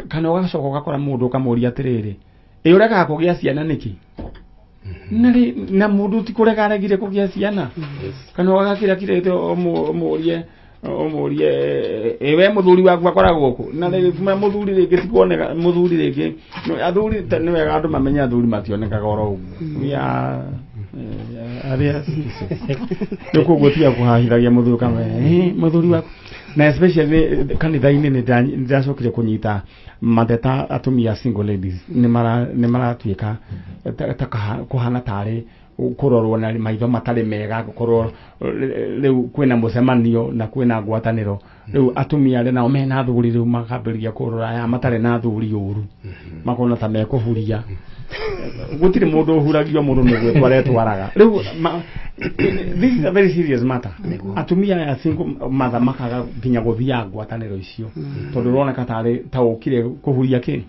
kana ugacoka ugakora mundu ukamuria atiriri urega kugia ciana niki na mundu ti kurega aregire kugia ciana kana ugakira kirete umurie ewe muthuri waku akoragwo ku na rĩma muthuri rĩngĩ tikuoneka muthuri rĩngĩ athuri nĩ wega andũ mamenya athuri mationekaga oro ũguo ya aria nĩ koguo tiga kũhahithagia muthuri kama muthuri waku na especially kanitha-inĩ nĩ ndĩracokire kũnyita mateta atumia single ladies nĩ maratuĩka kũhana tarĩ kurorwo na maitho matari mega gukorwo riu kwina mucemanio na kwina ngwataniro riu atumia ri nao mena athuri riu makabiria kurora ya matari na athuri uru makona ta mekuhuria gutiri mundu uhuragio mundu ni gwetwara twaraga riu this is a very serious matter atumia ya single mother makaga nginya guthia ngwataniro icio tondu roneka ta ukire kuhuria ki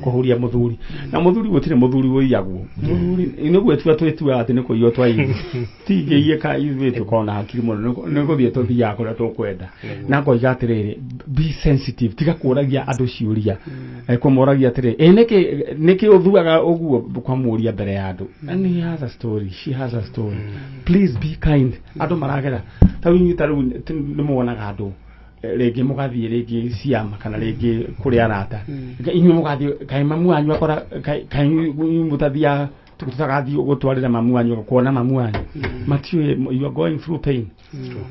kuhuria muthuri na muthuri gutiri muthuri woiyagwo muthuri ino gwetua twetua ati niko iyo twai tigiye ka ithuĩ tukona hakiri muno niguthie tuthia kuria tukwenda na ngoiga atiriri be sensitive tiga kuragia andu ciuria kumuragia atiriri niki uthuaga uguo kwa muria mbere ya andu and he has a story she has a story please be kind andu maragera taru nimuonaga andu rĩngĩ mũgathiĩ rĩngĩ ciama kana rĩngĩ kũrĩ arata inyuĩ mũgathiĩ kaĩ mamu wanyu akora kaĩ mũtathiaga tutagathiĩ gũtwarĩra mamu wanyu kuona mamu wanyu matiũĩ you are going through pain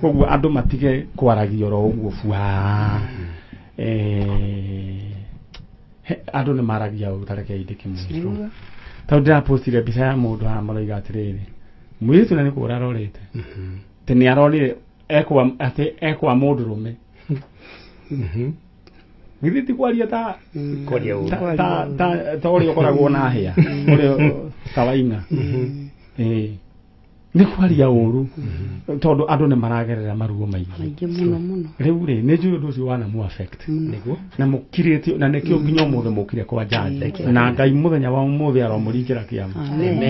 koguo andũ matige kwaragia oro ũguo bua andũ nĩ maragia ũtareke inde kĩmwe tondũ ndĩrapostire mbica ya mũndũ haha maroiga atĩrĩrĩ mũirĩtu na nĩ kũra arorete atĩ nĩ arorire ekwa mũndũrũme githĩ ti kwaria ta ũrĩa ũkoragwo na hĩa ũrĩa tawainga nĩ kwaria ũru tondũ andũ nĩ maragerera maruo maingĩ rĩu rĩ nĩ njũĩ ũndũ ũcio wanamu affect na mũkirĩtio na nĩkĩo nginya ũmũthĩ mũkire kwa jaji na Ngai mũthenya wa ũmũthĩ aromũringĩra kĩama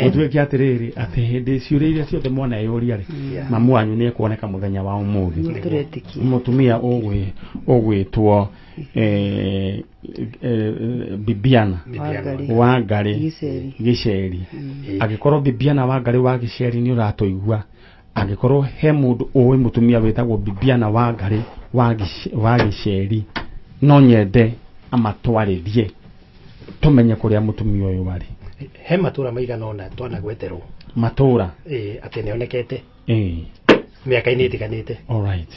mũtuĩke atĩrĩrĩ atĩ hĩndĩ ciũria iria ciothe mwana eyũria rĩ mamu wanyu nĩ ekuoneka mũthenya wa ũmũthĩ mũtumia ũgwĩtwo Bibiana wa Ngari Giceri agĩkorwo Bibiana wa Ngari wa Giceri nĩ ũratũigua agĩkorwo he mũndũ ũĩ mũtumia wĩtagwo Bibiana wa Ngari wa Giceri no nyende amatwarithie tumenye kũrĩa mũtumia ũyũ warĩ he matũra maigana ona twanagweterwo matũra atĩ nĩonekete mĩaka-inĩ ĩtiganĩte alright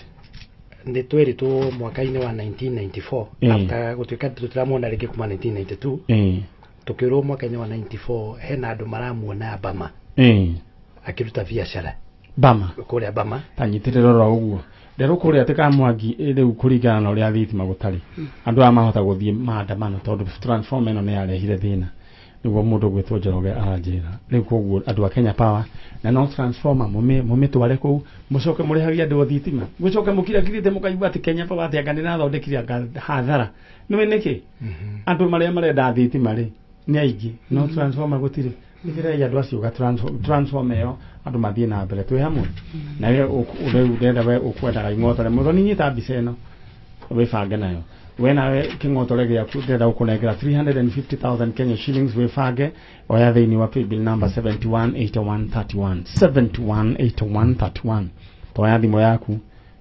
nĩ tweritwo mwaka-inĩ wa 1994 after gũtuĩka tũtiramwona rĩngĩ kuma 1992 tukĩrwo mwaka-inĩ wa 94 hena andũ maramuona Bama akĩruta biacara Bama kũrĩa Bama tanyitĩrĩra oro ũguo nderwo kũrĩa tĩkamwangi rĩu kũringana na ũrĩa thitima gũtarĩ andũ aya mahota gũthiĩ maandamano tondũ transform ĩno nĩ yarehire thĩna nĩguo mũndũ gwĩtwo Njoroge aranjĩra rĩu koguo andũ a Kenya Power na no transformer mũmĩtware kũu mũcoke mũrĩhagia andũ thitima mũcoke mũkirakirĩte mũkaigua atĩ Kenya Power atĩ anga nĩrathondekire hathara nĩwe nĩkĩ andũ marĩa marenda thitima rĩ nĩ aingĩ no transformer gũtirĩ nĩkĩrei andũ acio ga transformer ĩyo andũ mathiĩ na mbere twĩ hamwe na rĩu ndenda we ũkwendaga ing'otore mũthoni nyita mbica ĩno wĩbange nayo we nawe kĩng'otore gĩaku ndenda gũkũnengera 350,000 Kenya shillings wĩbange oya thĩinĩ wa paybill number 718131 718131 toya thimũ yaku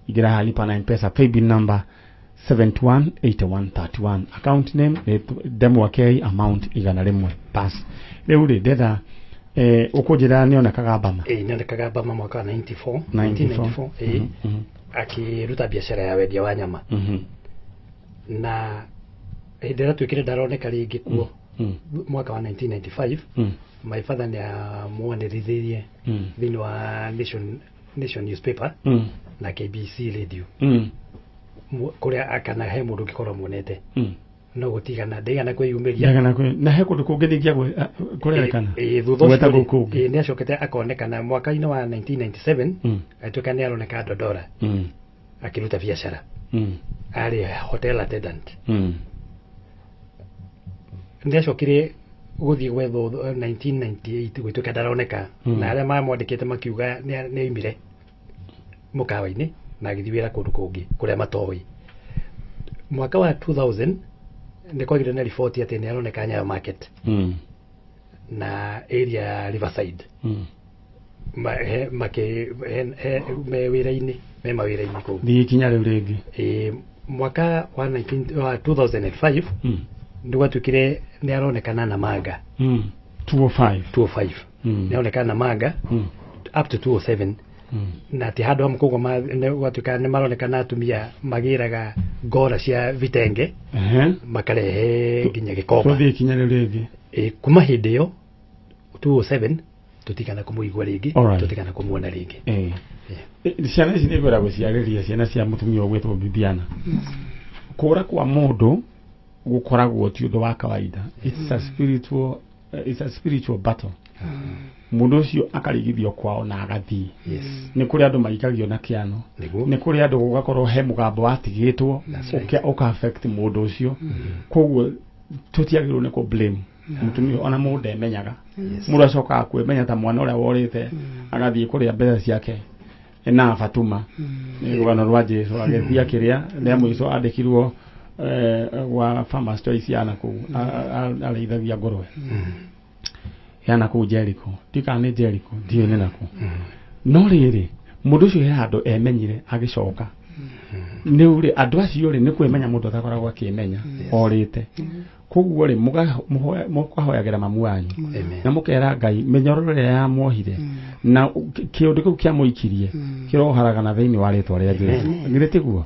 ingĩra ha lipa na M-Pesa paybill number 718131 account name Demwakei amount 100 pass rĩu rĩ ndenda ũkũnjĩra nĩonekaga Bama nĩonekaga Bama mwaka wa 1994 akĩruta biacara ya wendia wa nyama na hĩndĩ ĩrĩa tuĩkire ndaroneka rĩngĩ kuo mwaka wa 1995 my father nĩamwanĩrithĩirie thĩinĩ wa Nation newspaper na KBC radio kũrĩa akana he mũndũ ũngĩkorwo muonete no gutigana ndigana kwiyumiria ndagana kwe na he kundu kungithikia kurerekana thutha ucio ni acokete akonekana mwaka-ini wa 1997 atuika ni aroneka Dodora akiruta biashara ari hotel attendant ni acokire guthii gwetho 1998 gwituika ndaroneka na aria mamwandikite makiuga ni imire mukawa-ini na agithii wira kundu kungi kuria matoi mwaka wa 2000 ndikwagire na riboti ati ni aroneka Nyayo market na area Riverside me wira-ini kuu ndi kinya riu ringi mwaka wa 2005 ndigwatukire ni aronekana na Manga 205 ni aronekana na Manga up to 207 na ti handu amkugo gwatuika ni maronekana atumia magiraga ngora cia vitenge makarehe nginya gikoba tuthi kinya riu ringi kuma hindi yo 207 tutikana kumuigua ringi tutikana kumuona ringi ciana ici nĩ gwĩra gũciarĩria ciana cia mũtumia ũgwĩtwo Bibiana kũra kwa mũndũ gũkoragwo ti ũndũ wa kawaida it's a spiritual battle mũndũ ũcio akarigithio kwao na agathii nĩ kũrĩ andũ maikagio na kĩano nĩ kũrĩ andũ gũgakorwo he mũgambo watigĩtwo ũka affect mũndũ ũcio koguo tũtiagĩrĩirwo nĩ kũ blame mũtumia ona mũndũ emenyaga mũndũ acokaga kwĩmenya ta mwana ũrĩa worĩte agathiĩ kũrĩa mbeca ciake na Fatuma nĩ rũgano rwa Jesu agĩthia kĩrĩa rĩa mũico andĩkirwo wa Farmers Choice yana kũu arĩithagia ngũrwe yana kũu Jericho ndikana nĩ Jericho ndiũ nĩ nakũ no rĩrĩ mũndũ ũcio he handũ emenyire agĩcoka nĩ ũrĩ andũ acio rĩ nĩ kwĩmenya mũndũ atakoragwo akĩmenya orĩte koguo rĩ mũkahoyagĩra mamu wanyu na mũkera Ngai mĩnyororo ĩrĩa yamuohire na kĩũndũ kĩu kĩamũikirie kĩroharaga na thĩinĩ wa rĩtwa rĩa Jesũ nĩrĩtiguo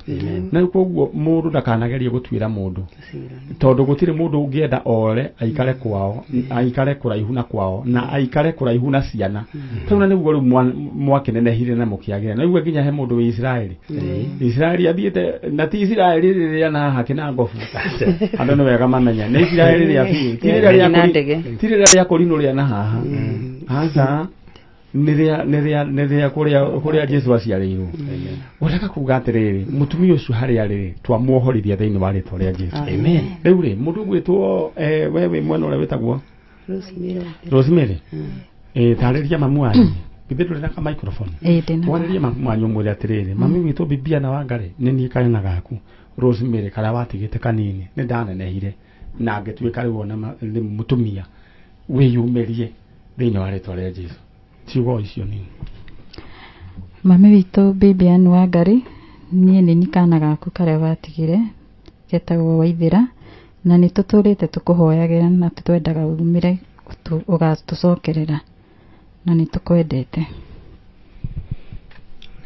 na koguo mũndũ ndakanagerie gũtuĩra mũndũ tondũ gũtirĩ mũndũ ũngĩenda ore aikare kwao aikare kũraihu na kwao na aikare kũraihu na ciana tondũ na nĩguo rĩu mwakĩnenehire na mũkĩagĩra na nĩguo nginya he mũndũ wĩ Israeli athiĩte na ti Israeli rĩrĩa na hake na ngobu andũ nĩ wega mamenya nĩ Israeli rĩa tirĩra rĩa kũrinũ rĩa na haha hasa nĩrĩa kũrĩa Jesu aciarĩirwo ũreka kuga atĩrĩrĩ mũtumia ũcio harĩa rĩrĩ twamuohorithia thĩinĩ wa rĩtwa rĩa Jesu rĩu rĩ mũndũ ũgwĩtwo we wĩ mwena ũrĩa wĩtagwo Rosemary tarĩria mamu wanyu githĩ ndũrĩ na ka microphone warĩria mamu wanyu mwĩre atĩrĩrĩ mami witũ Bibiana wa Ngarĩ nĩ niĩ kanyana gaku Rosemary karĩa watigĩte kanini nĩ ndanenehire na ngĩtuĩka rĩu ona mũtumia wĩyumĩrie thĩinĩ wa rĩtwa rĩa Jesu ciugo icio nini mami witũ Bibiana wa Ngarĩ niĩ nĩ niĩ kana gaku karĩa watigire getagwo Waithĩra na nĩ tũtũrĩte tũkũhoyagĩra na twendaga umĩre ũgatũcokerera na nĩ tũkwendete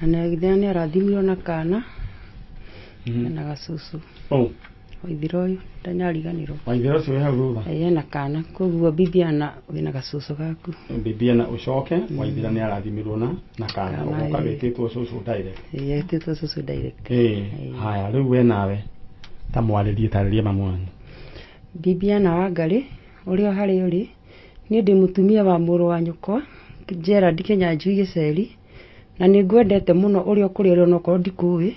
na nĩagithia nĩ arathimirwo na kana na gacucu Waithĩra ũyũ ndanyariganĩrwo Waithĩra ũcio wĩ hau thutha ena kana koguo Bibiana wĩna gacucu gaku Bibiana ũcoke Waithĩra nĩ arathimirwo na kana ũgoka wĩtĩtwo cucu direct wĩtĩtwo cucu direct haya rĩu we nawe ta mwarĩrie tarĩria mamu wanyu Bibiana wa Ngarĩ ũrĩa harĩ ũrĩ niĩ ndĩ mũtumia wa mũrũ wa nyũkwa Gerald Njanjo Gĩceri na nĩ ngwendete mũno ũrĩa kũrĩ ũrĩa onokorwo ndikũĩ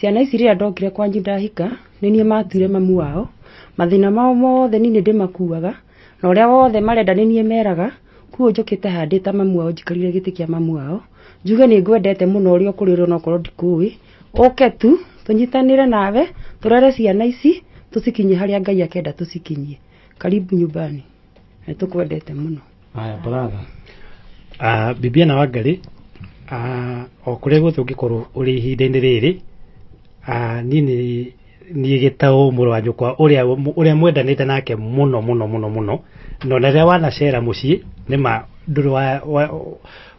ciana ici rĩrĩa ndokire kwanyu ndahika nĩ niĩ matuire mamu wao mathĩna mao mothe niĩ ndĩmakuaga na ũrĩa wothe marenda nĩ niĩ meraga kuo njũkĩte handĩta mamu wao njikarire gĩtĩ kĩa mamu wao njuge nĩ ngwendete mũno ũrĩa kũrĩ ũrĩa onokorwo ndikũĩ ũke tu tũnyitanĩre nawe tũrere ciana ici tũcikinyie harĩa Ngai akenda tũcikinyie karibu nyumbani nĩ tũkwendete mũno haya brother Bibiana wa Ngarĩ o kũrĩa guothe ũngĩkorwo ũrĩ ihinda-inĩ rĩrĩ niĩ gĩtaũ mũrũ wa nyũkwa ũrĩa mwendanĩte nake mũno mũno mũno mũno no rĩrĩa wanacera mũciĩ nĩma ndũrĩ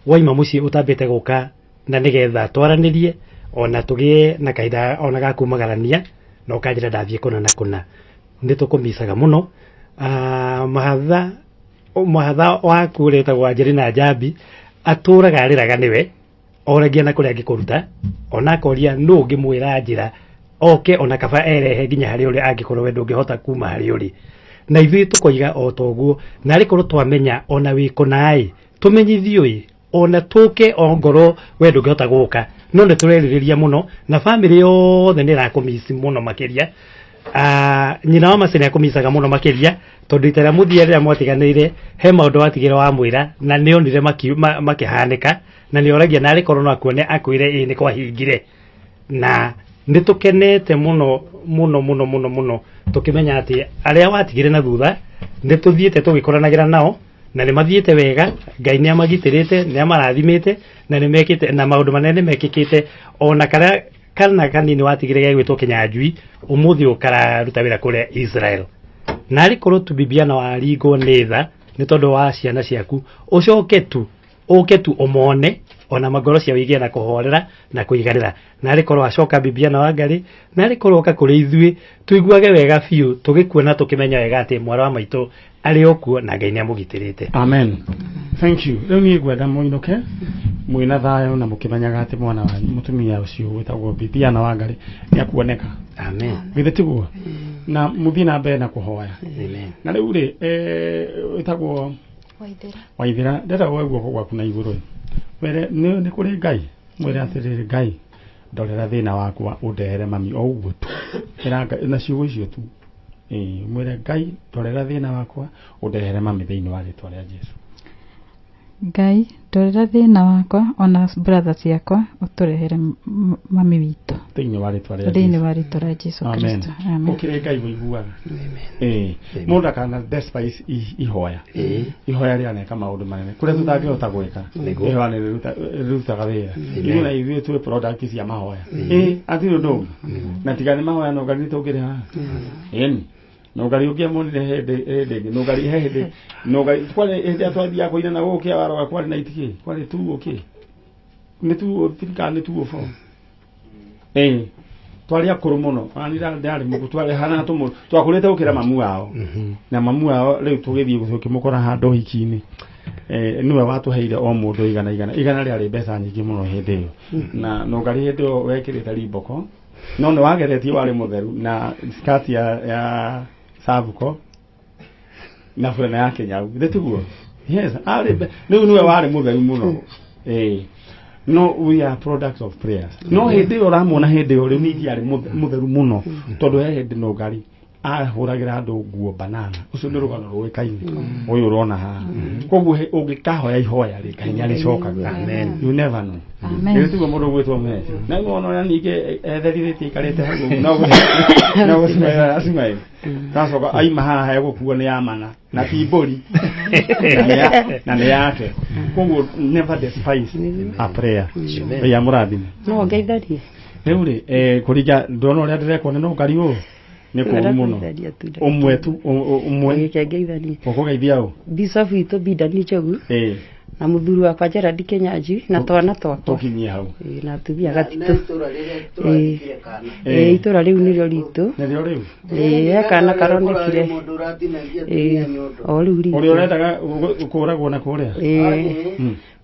waima mũciĩ ũtambĩte gũka na nĩgetha twaranĩrie ona tũgĩe na kahinda ona gakumagarania na ũkanjĩra ndathiĩ kũna na kũna nĩ tũkũmicaga mũno mahatha waku ũrĩtagwo Angelina Njambi atũraga arĩraga nĩwe oragia na kũrĩa angĩkũruta ona akoria nũ ũngĩmwĩra njĩra oke ona kaba erehe nginya hari uri angikorwo we ndungihota kuma hari uri na ithuĩ tũkoiga o toguo na arĩ korwo twamenya ona wĩko naĩ tũmenyithio ona tũke o ngoro we ndũngĩhota gũka no nĩ tũrerirĩria mũno na bamĩrĩ yothe nĩ ĩrakũmisi mũno makĩria nyina wa Maci nĩ akũmicaga mũno makĩria tondũ ita rĩa mũthia rĩrĩa mwatiganĩire he maũndũ watigĩra wa mwĩra na nĩ onire makĩhanĩka na nĩ oragia na arĩ korwo no akuone akwĩre nĩ kwahingire na nĩ tũkenete mũno mũno mũno mũno mũno tũkĩmenya atĩ arĩa watigire na thutha nĩ tũthiĩte tũgĩkoranagĩra nao na nĩ mathiĩte wega Ngai nĩ amagitĩrĩte nĩ amarathimĩte na nĩ mekĩte na maũndũ manene mekĩkĩte ona kana kanini watigire gĩa gwĩtwo Kĩnyanjui ũmũthĩ ũkararuta wĩra kũrĩa Israel na arĩ korwo tu bibiana waringwo nĩ tha nĩ tondũ wa ciana ciaku ũke tu ũmone ona magoro cia wĩgia na kũhorera na kũiganĩra na arĩ korwo acoka bibiana wa Ngarĩ na arĩ korwo oka kũrĩ ithuĩ tuiguage wega biũ tũgĩkuona tũkĩmenya wega atĩ mwana wa maitũ arĩ okuo na Ngai nĩ amũgitĩrĩte. Amen. Thank you. Rĩu niĩ ngwenda mũinũke mwĩna thayũ na mũkĩmenyaga atĩ mwana wa mũtumia ũcio wĩtagwo bibiana wa Ngarĩ nĩ akuoneka. Amen. Githĩ tiguo na mũthiĩ na mbere na kũhoya. Amen. Na rĩu rĩ wĩtagwo Waithĩra ndĩragwo guoko gwaku na igũrũ were nĩ kũrĩ Ngai mwĩre atĩrĩrĩ Ngai ndorera thĩna wakwa ũndehere mami o ũguo tu na ciugo icio tu mwĩre Ngai ndorera thĩna wakwa ũndehere mami thĩinĩ wa rĩtwa rĩa Jesũ. Ngai ndorera thĩna wakwa ona brother ciakwa ũtũrehere mami witũ thĩinĩ wa rĩtwa rĩa Jesũ Kristo. Amen. Ũkĩrĩ Ngai wĩiguaga. Mũndũ akana despise ihoya ihoya rĩaneka maũndũ manene kũrĩa tũtangĩhota gwĩka ihoya nĩ rĩrutaga wĩra ithuĩ na ithuĩ twĩ product cia mahoya atirĩ ũndũ na tiga nĩ mahoya no Ngai tũngĩrĩ haha no Ngai ũngĩamonire hĩndĩ no Ngai hĩndĩ no Ngai kwale hĩndĩ atwathia kũina na gũkĩa waro kwale na itikĩ kwale tu nĩ tu thirikari nĩ tu fo twari akũrũ mũno anira ndari mũgu twari hana twakũrĩte gũkĩra mamu wao na mamu wao rĩu tũgĩthiĩ gũkĩmũkora handũ hikinĩ niwe watũheire o mũndũ igana rĩarĩ mbeca nyingĩ mũno hĩndĩ ĩyo na no Ngai hĩndĩ ĩyo wekĩrĩte riboko no nĩ wageretie warĩ mũtheru na skati ya sabuko na fulana ya Kenya tiguo yes rĩu niwe warĩ mũtheru mũno no we are products of prayers no hĩndĩ ĩyo ũramwona hĩndĩ ĩyo rĩu nĩ arĩ mũtheru mũno tondũ he hĩndĩ no Ngai ahũragĩra andũ nguo banana ũcio nĩ rũgano rũĩkaine ũyũ ũrona haha koguo ũngĩkahoya ihoya rĩ Ngai nĩ arĩcokaga. Amen. You never know. Amen. Tiguo mũndũ gwĩtwo Messi na ngona ningĩ etherithĩtie ikarĩte hau no gũcimera acimera gacoka aima haha egũkuo nĩ amana na ti mbũri na nĩ yake koguo never despise a prayer ya mũrathime no ngeitharie rĩu rĩ kũringa ndona ũrĩa ndĩrekwo nĩ no Ngai ũũ nĩ kũũru mũno ũmwe tu ũmwe ngeitharie ũkũgeithia ũũ Bishop witũ Bindani Njogu na mũthuri wakwa Gerald Kĩnyanjui na twana twakwa tũkinyie hau na atumia gatitũ itũra rĩu nĩrĩo ritũ kana karonekire o rĩu ritũ ũrĩa ũrendaga kũragwo na kũrĩa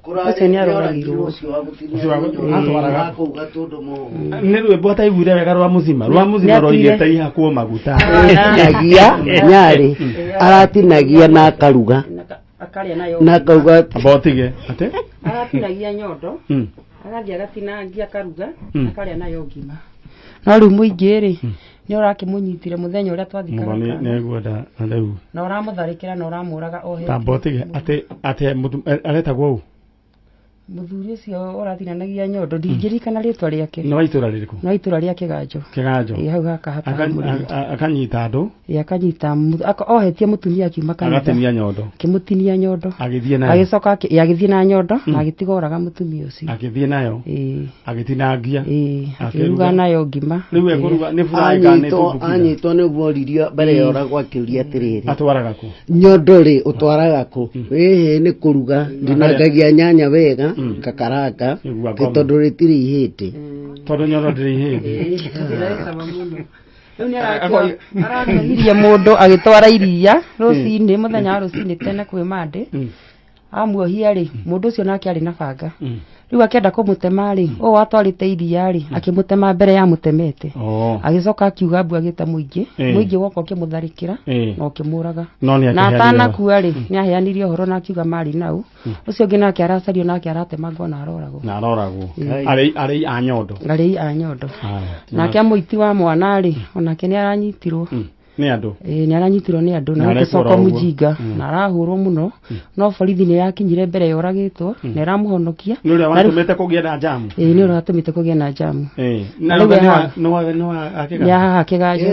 ũcio nĩ aroragirwo nĩ rwĩmbo ataiguire wega rwa mũthima roigĩte ihakwo maguta atinagia Nyarĩ aratinagia na akaruga na akauga abotige ate aratinagia nyondo agathiĩ agatinangia akaruga akarĩa nayo ngima no rĩu mũingĩ rĩ nĩ ũrakĩmũnyitire mũthenya ũrĩa twathikaga nĩ ngwenda na rĩu na ũramũtharĩkĩra na ũramũraga o hĩndĩ abotige ate aretagwo ũũ mũthuri ũcio ũratinanagia nyondo ndingĩririkana rĩtwa rĩake no itũra rĩrĩkũ no itũra rĩa Kĩganjo hau haka akanyita andũ akanyita ohetie mũtumia akiuma kanitha agatinia nyondo akĩmũtinia nyondo agĩthiĩ nayo agĩcoka agĩthiĩ na nyondo na agĩtiga oraga mũtumia ũcio agĩthiĩ nayo agĩtinangia akĩruga nayo ngima rĩu ekũruga nĩ furaga anyitwo nĩguo oririo mbere ya orago akĩũria atĩrĩrĩ atwaraga kũ nyondo rĩ ũtwaraga kũ nĩ kũruga ndinangagia nyanya wega kakaranga tondũ rĩtirĩ ihĩndĩ tondũ nyondo ndĩrĩ ihĩndĩ aranyonirie mũndũ agĩtwara iria rũcinĩ mũthenya wa rũcinĩ tene kwĩ mandĩ amuohia rĩ mũndũ ũcio nake arĩ na banga riu akenda kumutema ri o watwarite iria ri akimutema mbere ya mutemete agicoka akiuga mbu agite muingi woko kimutharikira no kimuraga na atana kuwa ri ni aheanirie uhoro na akiuga mari nau ucio ngi nake aracario nake aratemangwo na aroragwo ari a nyondo nake muiti wa mwana ri onake ni aranyitirwo ni andu ni aranyitirwo ni andu na gucoka mujinga na arahurwo muno no borithi ni yakinyire mbere yoragitwo na iramuhonokia ni uri watumite kugia na jamu ni uri watumite kugia na jamu na no akiga ya akigajo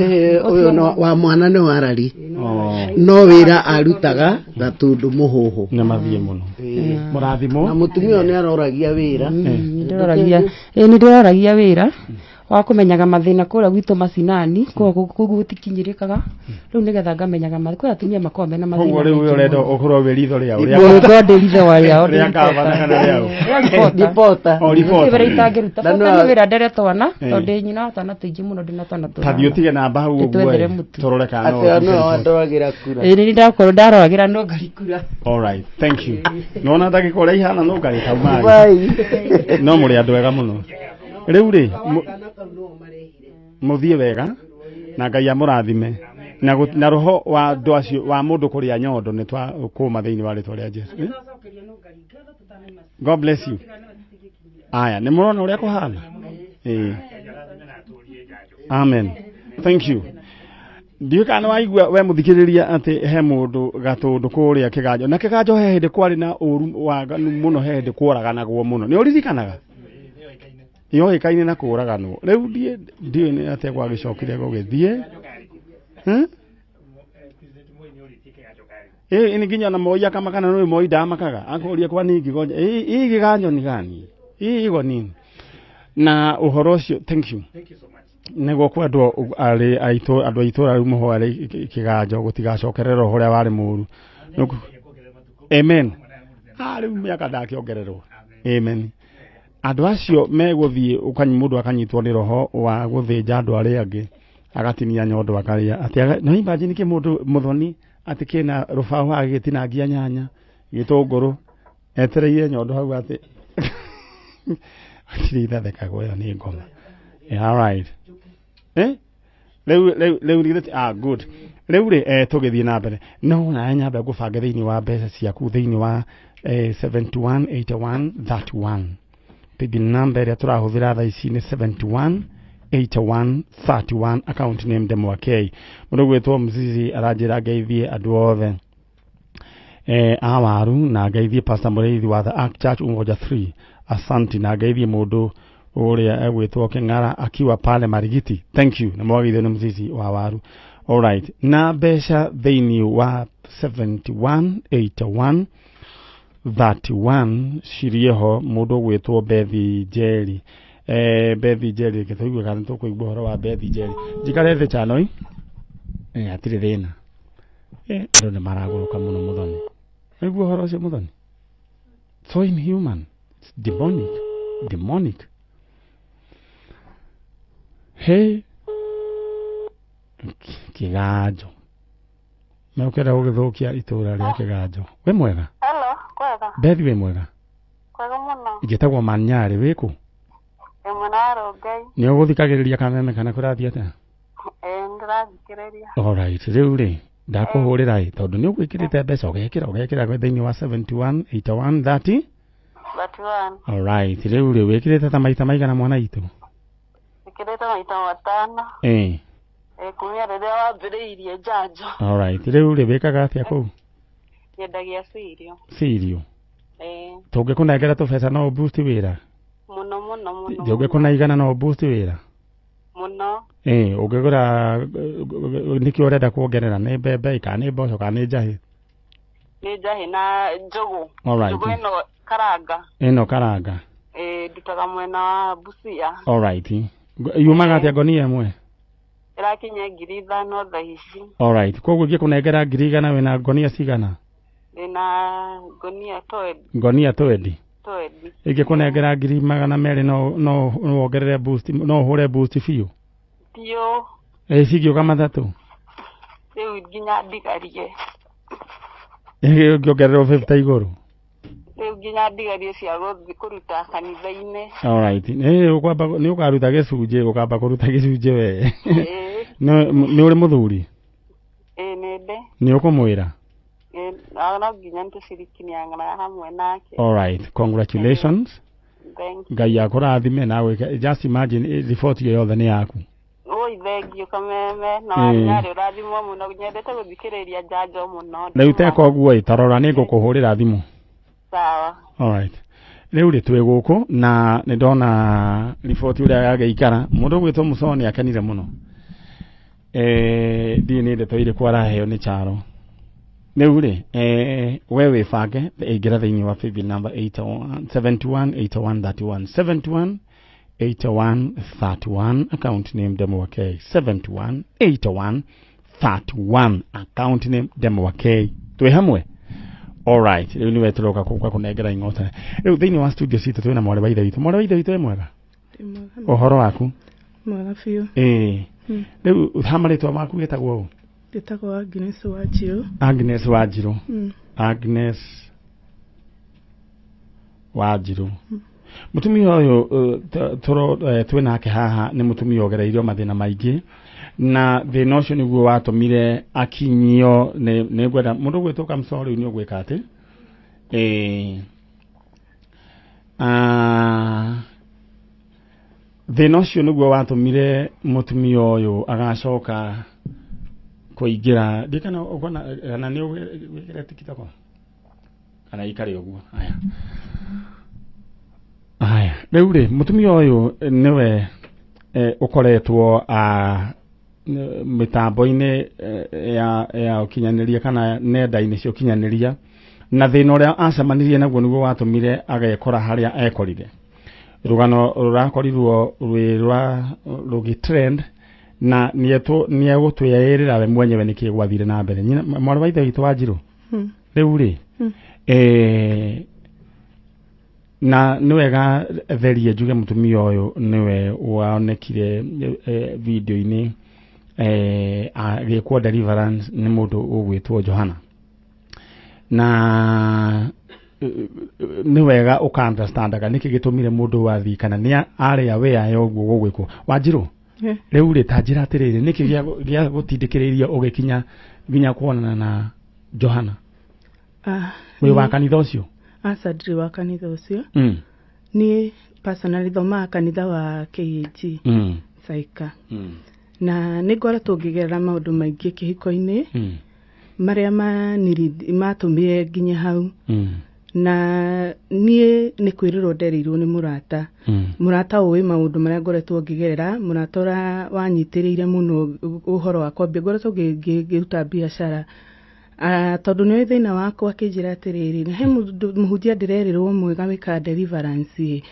uyo wa mwana ni warari no wira arutaga gatundu muhuhu na mathie muno murathimo na mutumio ni aroragia wira ni ndoragia wira wa kumenyaga mathina kura gwitu macinani kugu gutikinyirikaga riu nigetha ngamenyaga mathina kura atumia makome na mathina kugu riu urenda ukorwo wiritho ria uria ngode ritho wa ria uria kavana kana ria ripota ibere itangiruta bata ni wira ndere twana tondu nyina twana tuingi muno ndina twana twana tathi utige namba hau uguo torore kana no no andoragira kura ni ndakorwo ndaroragira no ngari kura all right thank you nona ndagikora ihana no ngari kauma no muri andu wega muno riu ri muthie wega na Ngai amurathime na roho wa ndoacio wa mundu kuria nyondo ni twa kuma thiini wa ritwa ria Jesu God bless you aya ni murona uria kuhana amen thank you ndiyo kana waigua we muthikiriria ati he mundu gatundu kuria kiganjo na kiganjo he hindi kwari na uru wa muno he hindi kuraganagwo muno ni uririkanaga yo ikaine na kuraganwo riu ndiyo ni ate kwa gicokire gugithie ni nginya na moya kama kana no moi ndamakaga akoria kwa ningi gonja giganjo ni gani igo nini na uhoro ucio thank you so much nego kwa ndo ari aito andu aitora ru muho ari kiganjo gutigacokerera uria wari muru amen ari miaka ndakiongererwo amen andu acio meguthie ukanyi mundu akanyitwo ni roho wa guthinja andu aria angi agatinia nyondo akaria ati no imagine ki mundu muthoni ati kina rubaho agitinangia nyanya gitunguru etereire nyondo hau ati atiri theka goya ni ngoma all right leu good leu ri tugithie na mbere no na nyambe gubanga thiini wa mbeca ciaku thiini wa 718131 Pigi number ya turahuthira tha ici ni 718131 account name demo wake mundu gwetwo Mzizi aranjira geithie andu othe awaru na geithie Pastor Mureithi wa the Ark Church Ungoja 3 asanti na geithie mundu uria egwetwo King'ara akiwa pale Marigiti thank you na mwageithio ni Mzizi wa waru all right na besha thiini wa 7181 31 shirieho mundu gwetwo Bethi Jerry Bethi Jerry kithuigwe kana tukuigwa horo wa Bethi Jerry jikare the channel atire thina ndo ne maraguruka muno muthoni igwa horo cio muthoni so inhuman it's demonic hey kiganjo na ukenda gugithukia itura ria kiganjo we mwega kwega Bethi we mwega kwega muno igitagwo Man Nyari wiku mwana Rongai ni uguthikagiriria Kameme kana kurathia ta ndirathikiriria all right riu ri ndakuhurira tondu ni ugwikirite mbeca ugekira gwe thiini wa 718130 31 all right riu ri wikirite ta maita maigana mwana itu ikirite maita matano kumia riria wambiriirie Njanjo all right riu ri wikaga atia kuu yendagia sirio tungikũnengera tũbeca no boost wĩra muno tungikũnaigana no boost wĩra muno ũngĩgũra nĩkĩ ũrenda kuongerera nĩ mbembe kana nĩ mboco kana nĩ njahĩ nĩ njahĩ na njugu njugu ĩno karanga ndutaga mwena wa Busia all right yumaga atĩa ngonia ĩmwe irakinya 5,000 thaa ici all right koguo ngĩkũnengera 1,000 wĩna ngonia cigana na ngonia 20 ingĩkũnengera 200 no wongerere boost no hũre boost biũ cingĩũka mathatũ rĩu nginya ndigarie ngĩongererwo 50 igũrũ rĩu nginya ndigarie cia gũthiĩ kũruta kanitha-inĩ. Alright. Ũkwamba nĩ ũkaruta gĩcunjĩ ũkamba kũruta gĩcunjĩ we. Nĩ ũrĩ mũthuri? Nĩ ndĩ. Nĩ ũkũmwĩra? No nginya tũcirikinianaga hamwe nake. Alright. Congratulations. Thank you. Ngai akũrathime nawe. Just imagine report iyo yothe nĩ yaku. Oi, thank you Kameme. Na nyari ũrathimwo mũno nyendete gũthikĩrĩria Njanjo mũno. Rĩu teka ũguo tarora nĩ ngũkũhũrĩra thimũ. Sawa. Alright. Rĩu rĩ twĩ gũkũ na nĩ ndona report ũrĩa yagĩikara. Mũndũ gwĩtwo Musoni akenire mũno. Ndiĩ nĩ ndeto irĩkũ araheo nĩ Charo. Rĩu rĩ we wĩbange ingĩra thĩinĩ wa paybill number 718131 718131 account name Demo K 718131 account name Demo K twĩ hamwe. Alright, rĩu nĩwe tũroka kũnengera ing'ota. Rĩu thĩinĩ wa studio citũ twĩna mwarĩ wa ithe witũ. Mwarĩ wa ithe witũ mwega? Ũhoro waku? Mwega biũ. Rĩu hamarĩtwa maku gĩtagwo ũũ? Gĩtagwo Agnes Wanjirũ. Agnes Wanjirũ. Agnes Wanjirũ. Mũtumia ũyũ twĩnake haha nĩ mũtumia ũgereirio mathĩna maingĩ na thĩna ũcio nĩguo watũmire akinyio nĩ ngwenda mũndũ gwĩtwo Kamso rĩu nĩ ũgwĩka atĩ thĩna ũcio nĩguo watũmire mũtumia ũyũ agacoka kũingĩra ndikana kana nĩ wĩkĩre tikitoko kana ikare ũguo aya rĩu rĩ mũtumia ũyũ nĩwe ũkoretwo mitambo-inĩ ya ũkinyanĩria kana nenda-inĩ cia ũkinyanĩria na thĩna ũrĩa acemanirie naguo nĩguo watũmire agekora harĩa ekorire. Rũgano rũrakorirwo rũgĩtrend na nĩegũtwĩrĩra we mwenyewe nĩkĩ gwathire na mbere. Mwarĩ wa ithe witũ Wanjirũ rĩu rĩ na niwega therie njuge mũtumia ũyũ niwe wonekire video-inĩ agĩkwo deliverance nĩ mũndũ ũgwĩtwo Johana na niwega ũka-understandaga nĩkĩ gĩtũmire mũndũ wathi kana nĩ arĩ aware ya ũguo gũgwĩkwo. Wanjirũ rĩu rĩ ta njĩra atĩrĩrĩ nĩkĩ gĩa gũtindĩkĩrĩria ũgĩkinya nginya kuonana na Johana wĩ wa kanitha ũcio? Asa ndiri wa kanitha ũcio ni personally thomaga kanitha wa KAG Saika na nĩ ngoretwo ngĩgerera maũndũ maingĩ kĩhiko-inĩ marĩa matũmire nginya hau na niĩ nĩ kwĩrĩrwo nderirwo nĩ mũrata ũĩ maũndũ marĩa ngoretwo ngĩgerera, mũrata ũrĩa wanyitĩrĩire mũno ũhoro wakwa ngoretwo ngĩruta biacara tondũ nĩ thĩna wakwa akĩnjĩra atĩrĩrĩ he mũhunjia ndĩrerĩrwo mwega wĩka deliverance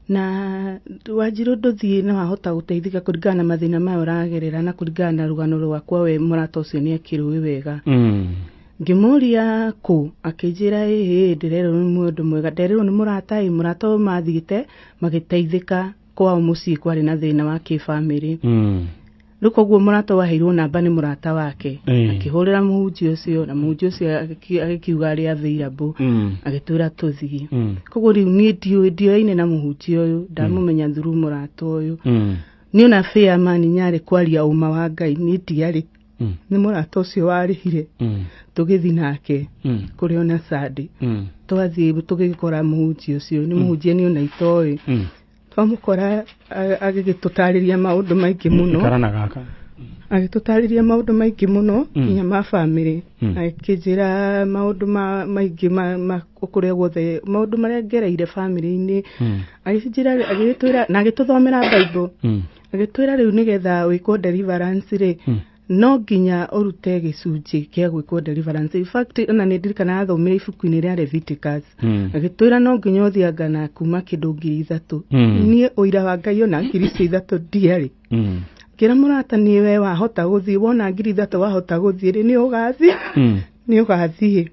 na Wanjirũ ndũthiĩ na wahota gũteithĩka kũringana na mathĩna maya ũragerera na kũringana na rũgano rwakwa we mũrata ũcio nĩ akĩrũĩ wega. Ngĩmũria kũ akĩnjĩra ndĩrerĩrwo nĩ mũndũ mwega, nderĩrwo nĩ mũrata mũrata ũyũ mathiĩte magĩteithĩka kwao mũciĩ kwarĩ na thĩna wa kĩbamĩrĩ. Rĩu koguo mũrata waheirwo namba nĩ mũrata wake akĩhũrĩra mũhunjia ũcio na mũhunjia ũcio agĩkiuga arĩ available agĩtwĩra tũthiĩ. Koguo rĩu niĩ ndioine na mũhunjia ũyũ ndamũmenya through mũrata ũyũ nĩ ona fair Man Nyari kwaria uma wa Ngai niĩ ndiarĩ nĩ mũrata ũcio warĩhire tũgĩthiĩ nake kũrĩ ona Sunday twathiĩ tũgĩkora mũhunjia ũcio nĩ mũhunjia nĩ ona itoĩ twamũkora agĩtũtarĩria maũndũ maingĩ mũno agĩtũtarĩria maũndũ maingĩ mũno nginya ma family akĩnjĩra maũndũ maingĩ kũrĩa guothe maũndũ marĩa ngereire family-inĩ agĩnjĩra agĩtwĩra na agĩtũthomera Bible agĩtwĩra rĩu nĩgetha wĩkwo deliverance rĩ no nginya ũrute gĩcunjĩ kĩa gwĩkwo deliverance. In fact ona nĩ ndirikana athomire ibuku-inĩ rĩa Leviticus agĩtwĩra no nginya ũthianga na kuma kĩndũ 3,000 niĩ ũira wa Ngai ona 3,000 ndiarĩ kĩra mũrata nĩ we wahota gũthiĩ wona 3,000 wahota gũthiĩ rĩ nĩ ũgathiĩ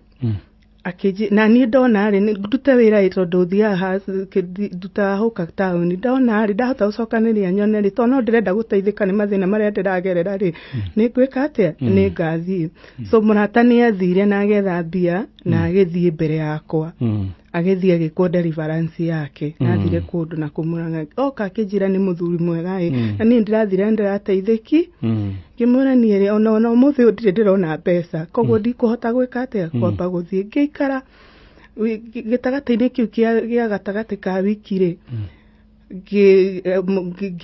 na niĩ ndona rĩ ndute wĩra tondũ thiaga nduta hũka taũni ndona rĩ ndahota gũcokanĩria nyone rĩ tondũ no ndĩrenda gũteithĩka nĩ mathĩna marĩa ndĩragerera rĩ nĩ ngwĩka atĩa nĩ ngathiĩ. So mũrata nĩ athire na agetha mbia na agĩthiĩ mbere yakwa agethia agĩkwo deliverance yake nathire kũndũ na kũmũranga oka akĩnjĩra nĩ mũthuri mwega na niĩ ndĩrathire ndĩrateithĩki ngĩmwĩra niĩ ona ũmũthĩ ndirĩ ndĩrona mbeca koguo ndikũhota gwĩka atĩa kwamba gũthiĩ ngĩikara gĩtagatĩ-inĩ kĩu gĩa gatagatĩ ka wiki-rĩ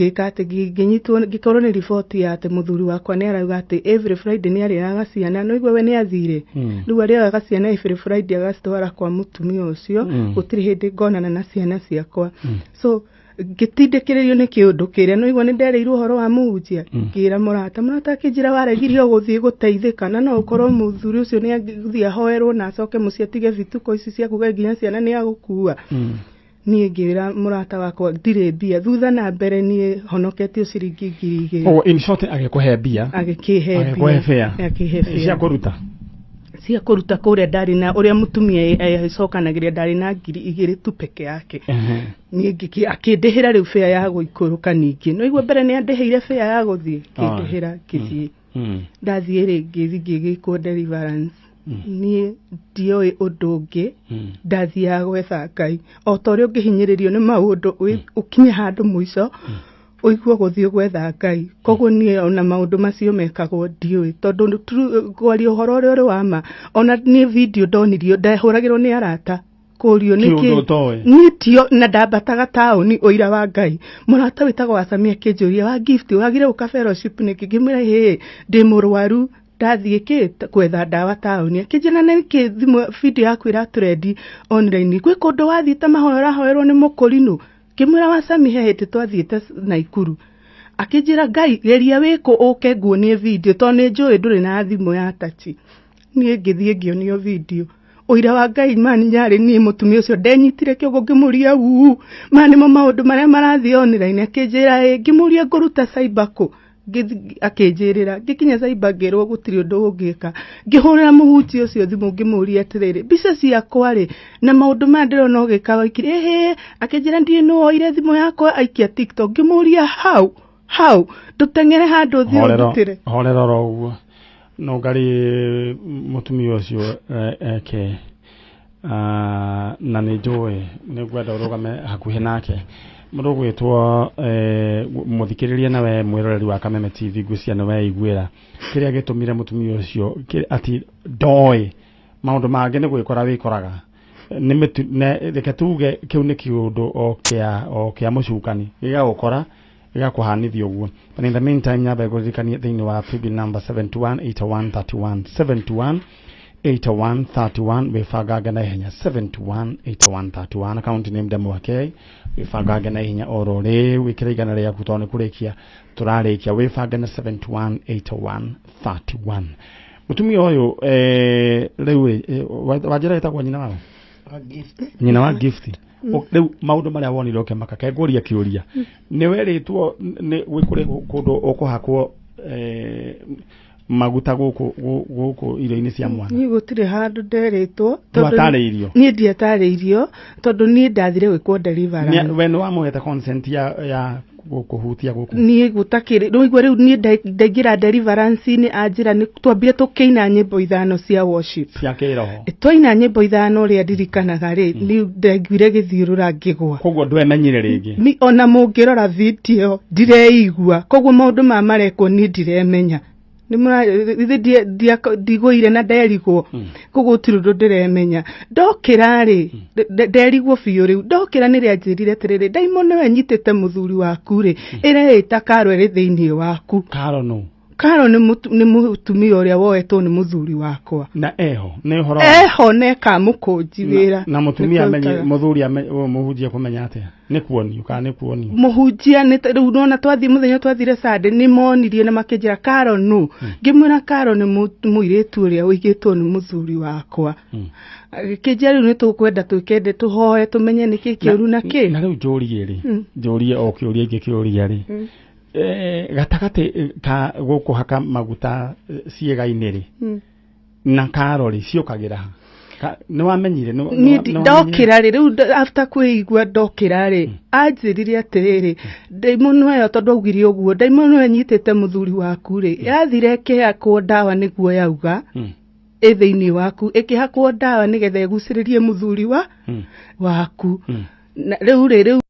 ngĩnyitwo ngĩkorwo nĩ riboti ya atĩ mũthuri wakwa nĩ arauga atĩ every Friday nĩ arĩaga ciana no igwe we nĩ athire rĩu arĩaga ciana every Friday agacitwara kwa mũtumia ũcio gũtirĩ hĩndĩ ngonana na ciana ciakwa so ngĩtindĩkĩrĩrio nĩ kĩũndũ kĩrĩa no igwe nĩ ndereirwo ũhoro wa mũhunjia ngĩra mũrata akĩnjĩra waregirio gũthiĩ gũteithĩka na no ũkorwo mũthuri ũcio nĩ agĩthiĩ ahoerwo na acoke mũciĩ atige vituko ici cia kuga nginya ciana nĩ agũkua niĩ ngĩra mũrata wakwa ndirĩ mbia thutha na mbere niĩ honoketio ciringi 2,000 in short agĩkũhe mbia agĩkĩhe mbia cia kũruta kũrĩa ndarĩ na ũrĩa mũtumia acokanagĩria ndarĩ na 2,000 tu peke yake niĩ akĩndĩhĩra rĩu fare ya gũikũrũka ningĩ no igwe mbere nĩ andĩhĩire fare ya gũthiĩ kĩndĩhĩra gĩthiĩ ndathiĩ rĩngĩ ngĩgĩkwo deliverance niĩ ndioĩ ũndũ ũngĩ ndathiaga gwetha Ngai o ta ũrĩa ũngĩhinyĩrĩrio nĩ maũndũ ũkinye handũ mũico ũigua gũthiĩ gwetha Ngai koguo niĩ ona maũndũ macio mekagwo ndiũĩ tondũ kwaria ũhoro ũrĩa ũrĩ wa ma ona niĩ video ndonirio ndahũragĩrwo nĩ arata kũrio nĩkĩ tio na ndambataga taũni ũira wa Ngai mũrata wĩtagwo Asamia kĩnjũria wa gift wagire ũka fellowship nĩkĩ ngĩmwĩra ndĩ mũrwaru ndathiĩ kwetha ndawa taũni akĩnjĩra nĩkĩ thimũ video yaku ĩratrendi online gwĩ kũndũ wathiĩte mahoya ũrahoerwo nĩ mũkũrinũ ngĩmwĩra wa Sami he hĩndĩ twathiĩte Naikuru akĩnjĩra Ngai geria wĩkũ ũke nguonie video tondũ nĩ njũĩ ndũrĩ na thimũ ya tachi niĩ ngĩthiĩ ngĩonio video ũira wa Ngai Man Nyari niĩ mũtumia ũcio ndenyitire kĩongo ngĩmũria ma nĩmo maũndũ marĩa marathiĩ online akĩnjĩra ngĩmũria ngũruta cyber kũ akĩnjĩrĩra ngĩkinya cyber ngĩrwo gũtirĩ ũndũ ũngĩka ngĩhũrĩra mũhunjia ũcio thimũ ngĩmũria atĩrĩrĩ mbica ciakwa-rĩ na maũndũ maya ndĩrona ũgĩka waikire akĩnjĩra ndiĩ nũ woire thimũ yakwa aikia TikTok ngĩmũria how ndũteng'ere handũ ũthiĩ ũndutĩre horera oro ũguo no ngarĩ mũtumia ũcio na nĩ njũĩ nĩ ngwenda ũrũgame hakuhĩ nake mũndũ gwĩtwo mũthikĩrĩria nawe mwĩroreri wa Kameme TV ngwĩciria nĩwe iguĩra kĩrĩa gĩtũmire mũtumia ũcio ati ndoĩ maũndũ mangĩ nĩ gwĩkora wĩkoraga reke tuge kĩu nĩ kĩũndũ o kĩa mũcukani gĩgagũkora gĩgakũhanithia ũguo but in the meantime nyamba gũthikania thĩinĩ wa PB number 718131 718131 wĩbangange na ihenya 718131 account name Demo wake wĩbangange na ihenya oro rĩu wĩkĩre igana rĩaku tondũ nĩ kũrĩkia tũrarĩkia wĩbange na 718131 mũtumia ũyũ rĩu wanjĩra ĩtagwo nyina wa gift rĩu maũndũ marĩa wonire ũkĩmaka kengũria kĩũria nĩ werĩtwo nĩ gwĩkũrĩ kũndũ ũkũhakwo maguta gũkũ irio-inĩ cia mwana niĩ gũtirĩ handũ nderĩtwo twatarĩirio niĩ ndiatarĩirio tondũ niĩ ndathire gwĩkwo deliverance we nĩ wamũhete consent ya gũkũhutia gũkũ niĩ gũtakĩrĩ rĩu niĩ ndaingĩra deliverance-inĩ anjĩra nĩ twambire tũkĩina nyĩmbo 5 cia worship cia kĩroho twaina nyĩmbo 5 ũrĩa ndirikanaga-rĩ rĩu ndaiguire gĩthiũrũra ngĩgwa koguo ndwemenyire rĩngĩ ona mũngĩrora video ndireigua koguo maũndũ marekwo niĩ ndiremenya ndigũire na nderigwo koguo gũtirĩ ũndũ ndĩremenya ndokĩra-rĩ nderigwo biũ rĩu ndokĩra nĩrĩanjĩrire atĩrĩrĩ Daimon nĩwe nyitĩte mũthuri waku-rĩ ĩreĩta Karo ĩrĩ thĩinĩ waku Karo nĩ mũtumia ũrĩa woetwo nĩ mũthuri wakwa na eho neka mũkũnji wĩra na mũtumia amenye mũthuri mũhunjia kũmenya atĩa nĩ kuonio kana nĩ kuonio mũhunjia rĩu nona twathiĩ mũthenya twathire Sunday nĩ monirie na makĩnjĩra Karo nũ ngĩmwĩra Karo nĩ mũirĩtu ũrĩa ũigĩtwo nĩ mũthuri wakwa kĩnjia rĩu nĩ tũkwenda twĩkende tũhoe tũmenye nĩkĩ kĩũru na kĩ na rĩu njũrie o kĩũria ingĩ kĩũria-rĩ gatagatĩ ka gũkũhaka maguta ciĩga-inĩ-rĩ na Karo-rĩ ciũkagĩra nĩ wamenyire ndokĩra-rĩ rĩu after kwĩigua ndokĩra-rĩ anjĩrire atĩrĩrĩ Daimon ũyũ tondũ augire ũguo Daimon ũyũ nyitĩte mũthuri waku-rĩ yathire kĩhakwo ndawa nĩguo yauga ethini waku ikihakwo dawa nigetha iguciririe muthuri waku na riu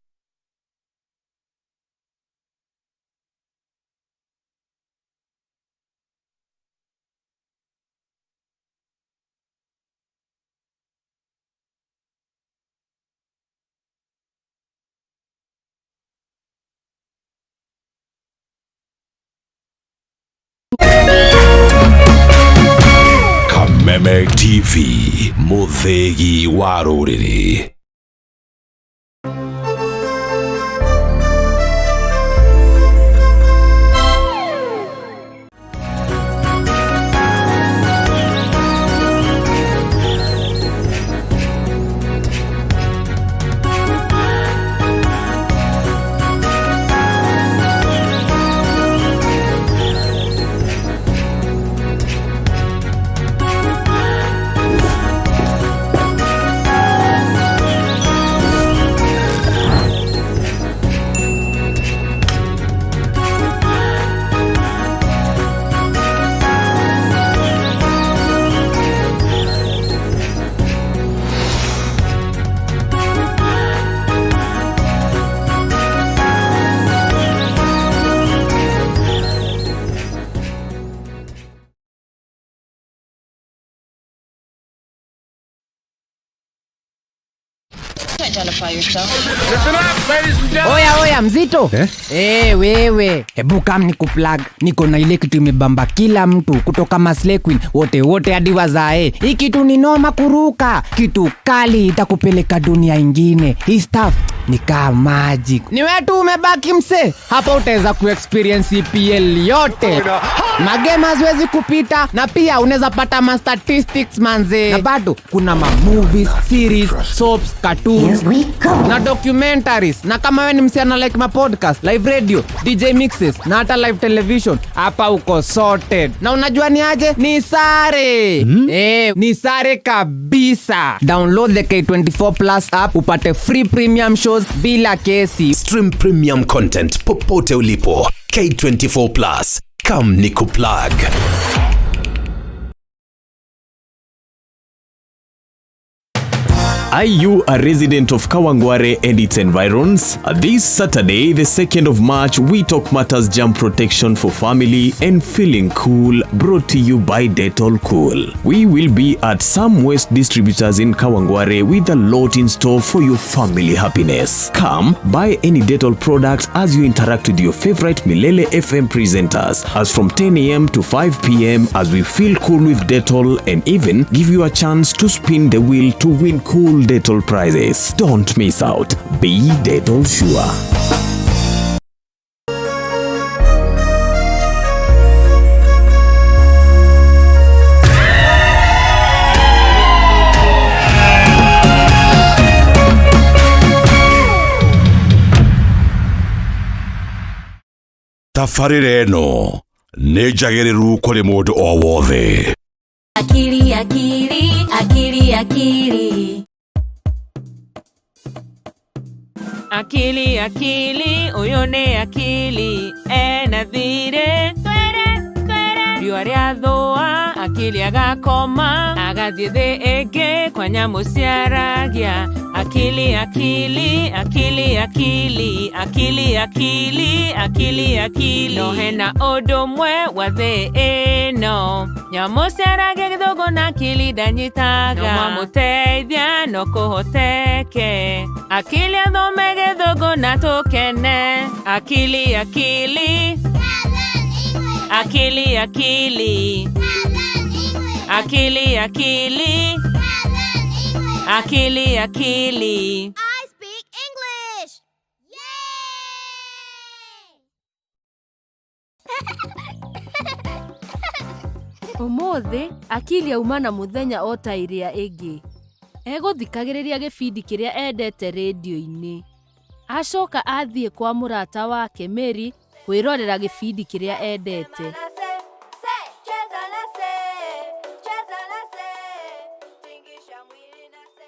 Kameme TV, muthegi wa ruriri. Oya mzito wewe hebu kam nikuplug, niko na ile kitu imebamba kila mtu kutoka Maslay Queen wote hadi wazae. Hii kitu ni noma kuruka, kitu kali itakupeleka dunia ingine. Hii stuff ni kama magic. Ni wewe tu umebaki mse, hapa utaweza kuexperience EPL yote, magame haziwezi kupita, na pia unaweza pata ma statistics manze, na bado kuna ma movies, series, soaps, cartoons na documentaries. Na kama wewe ni msichana like ma podcast, live radio, DJ mixes na hata live television, hapa uko sorted. Na unajua ni aje? Ni sare. Ni sare kabisa. Download the K24 Plus app upate free premium shows bila kesi. Stream premium content popote ulipo. K24 Plus. Come nikuplug. Are you a resident of Kawangware and its environs? This Saturday, the 2nd of March, We Talk Matters Jump Protection for Family and Feeling Cool, brought to you by Dettol Cool. We will be at some West distributors in Kawangware with a lot in store for your family happiness. Come, buy any Dettol product as you interact with your favorite Milele FM presenters, as from 10 a.m. to 5 p.m. as we feel cool with Dettol and even give you a chance to spin the wheel to win cool Dettol prizes. Don't miss out. Be Dettol sure. Tafarire eno nĩ njagĩrĩru kũrĩ mũndũ o wothe. Akili uyu ni akili ena thire riua ria thua akili agakoma agathie thi enge kwa nyamu ciaragia akili no hena undu mwe wa thi ino nyamu ciaragia githugu na akili ndanyitaga no mamuteithia no kuhoteke akili athome githugu na tukene akili I speak English. Yay! Umuthi akili auma na muthenya ota iria ingi eguthikagiriria gibindi kiria endete radio-ini acoka athie kwa murata wake Mary kwirorera gibindi kiria endete.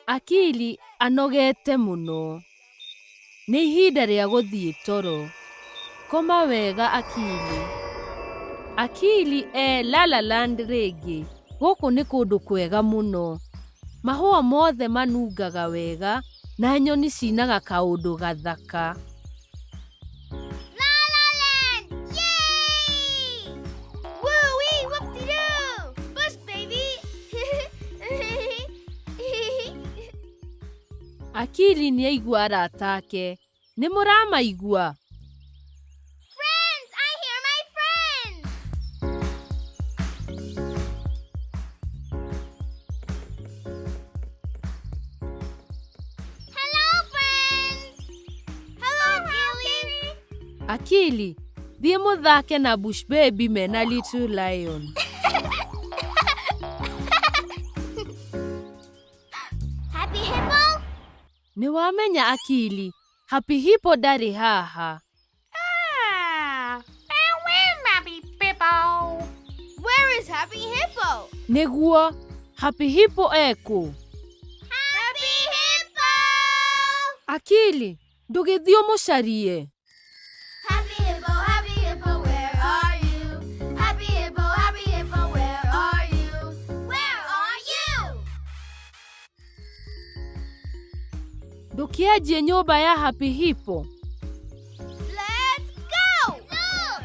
Akili anogete muno, ni ihinda ria guthie toro. Koma wega akili La La Land ringi Gũkũ nĩ kũndũ kwega mũno. Mahũa mothe manungaga wega na nyoni cinaga kaũndũ gathaka. Akili nĩ aigua arata ake. Nĩ mũramaigua? Friends! I hear my friends! Hello, friends! Hello, Akili! Akili, thiĩ mũthake na Bush Baby mena Little Lion. Happy Hippo? Nĩ wamenya Akili, Happy Hippo ndarĩ haha. Where's Happy Hippo? Where is Happy Hippo? Nĩguo, Happy Hippo ekũ? Happy Hippo! Akili, ndũgĩthiĩ ũmũcarie. Happy Hippo, where are you? Happy Hippo, where are you? Where are you? Ndũkĩanjie nyũmba ya Happy Hippo. Let's go! Look!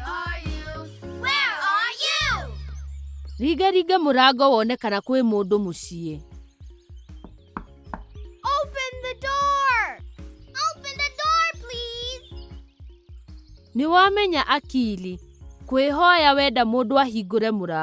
Where are you? Ringa mũrango wone kana kwĩ mũndũ mũciĩ. Open the door! Open the door, please! Nĩ wamenya Akili, kwĩhoya wenda mũndũ ahingũre mũrango.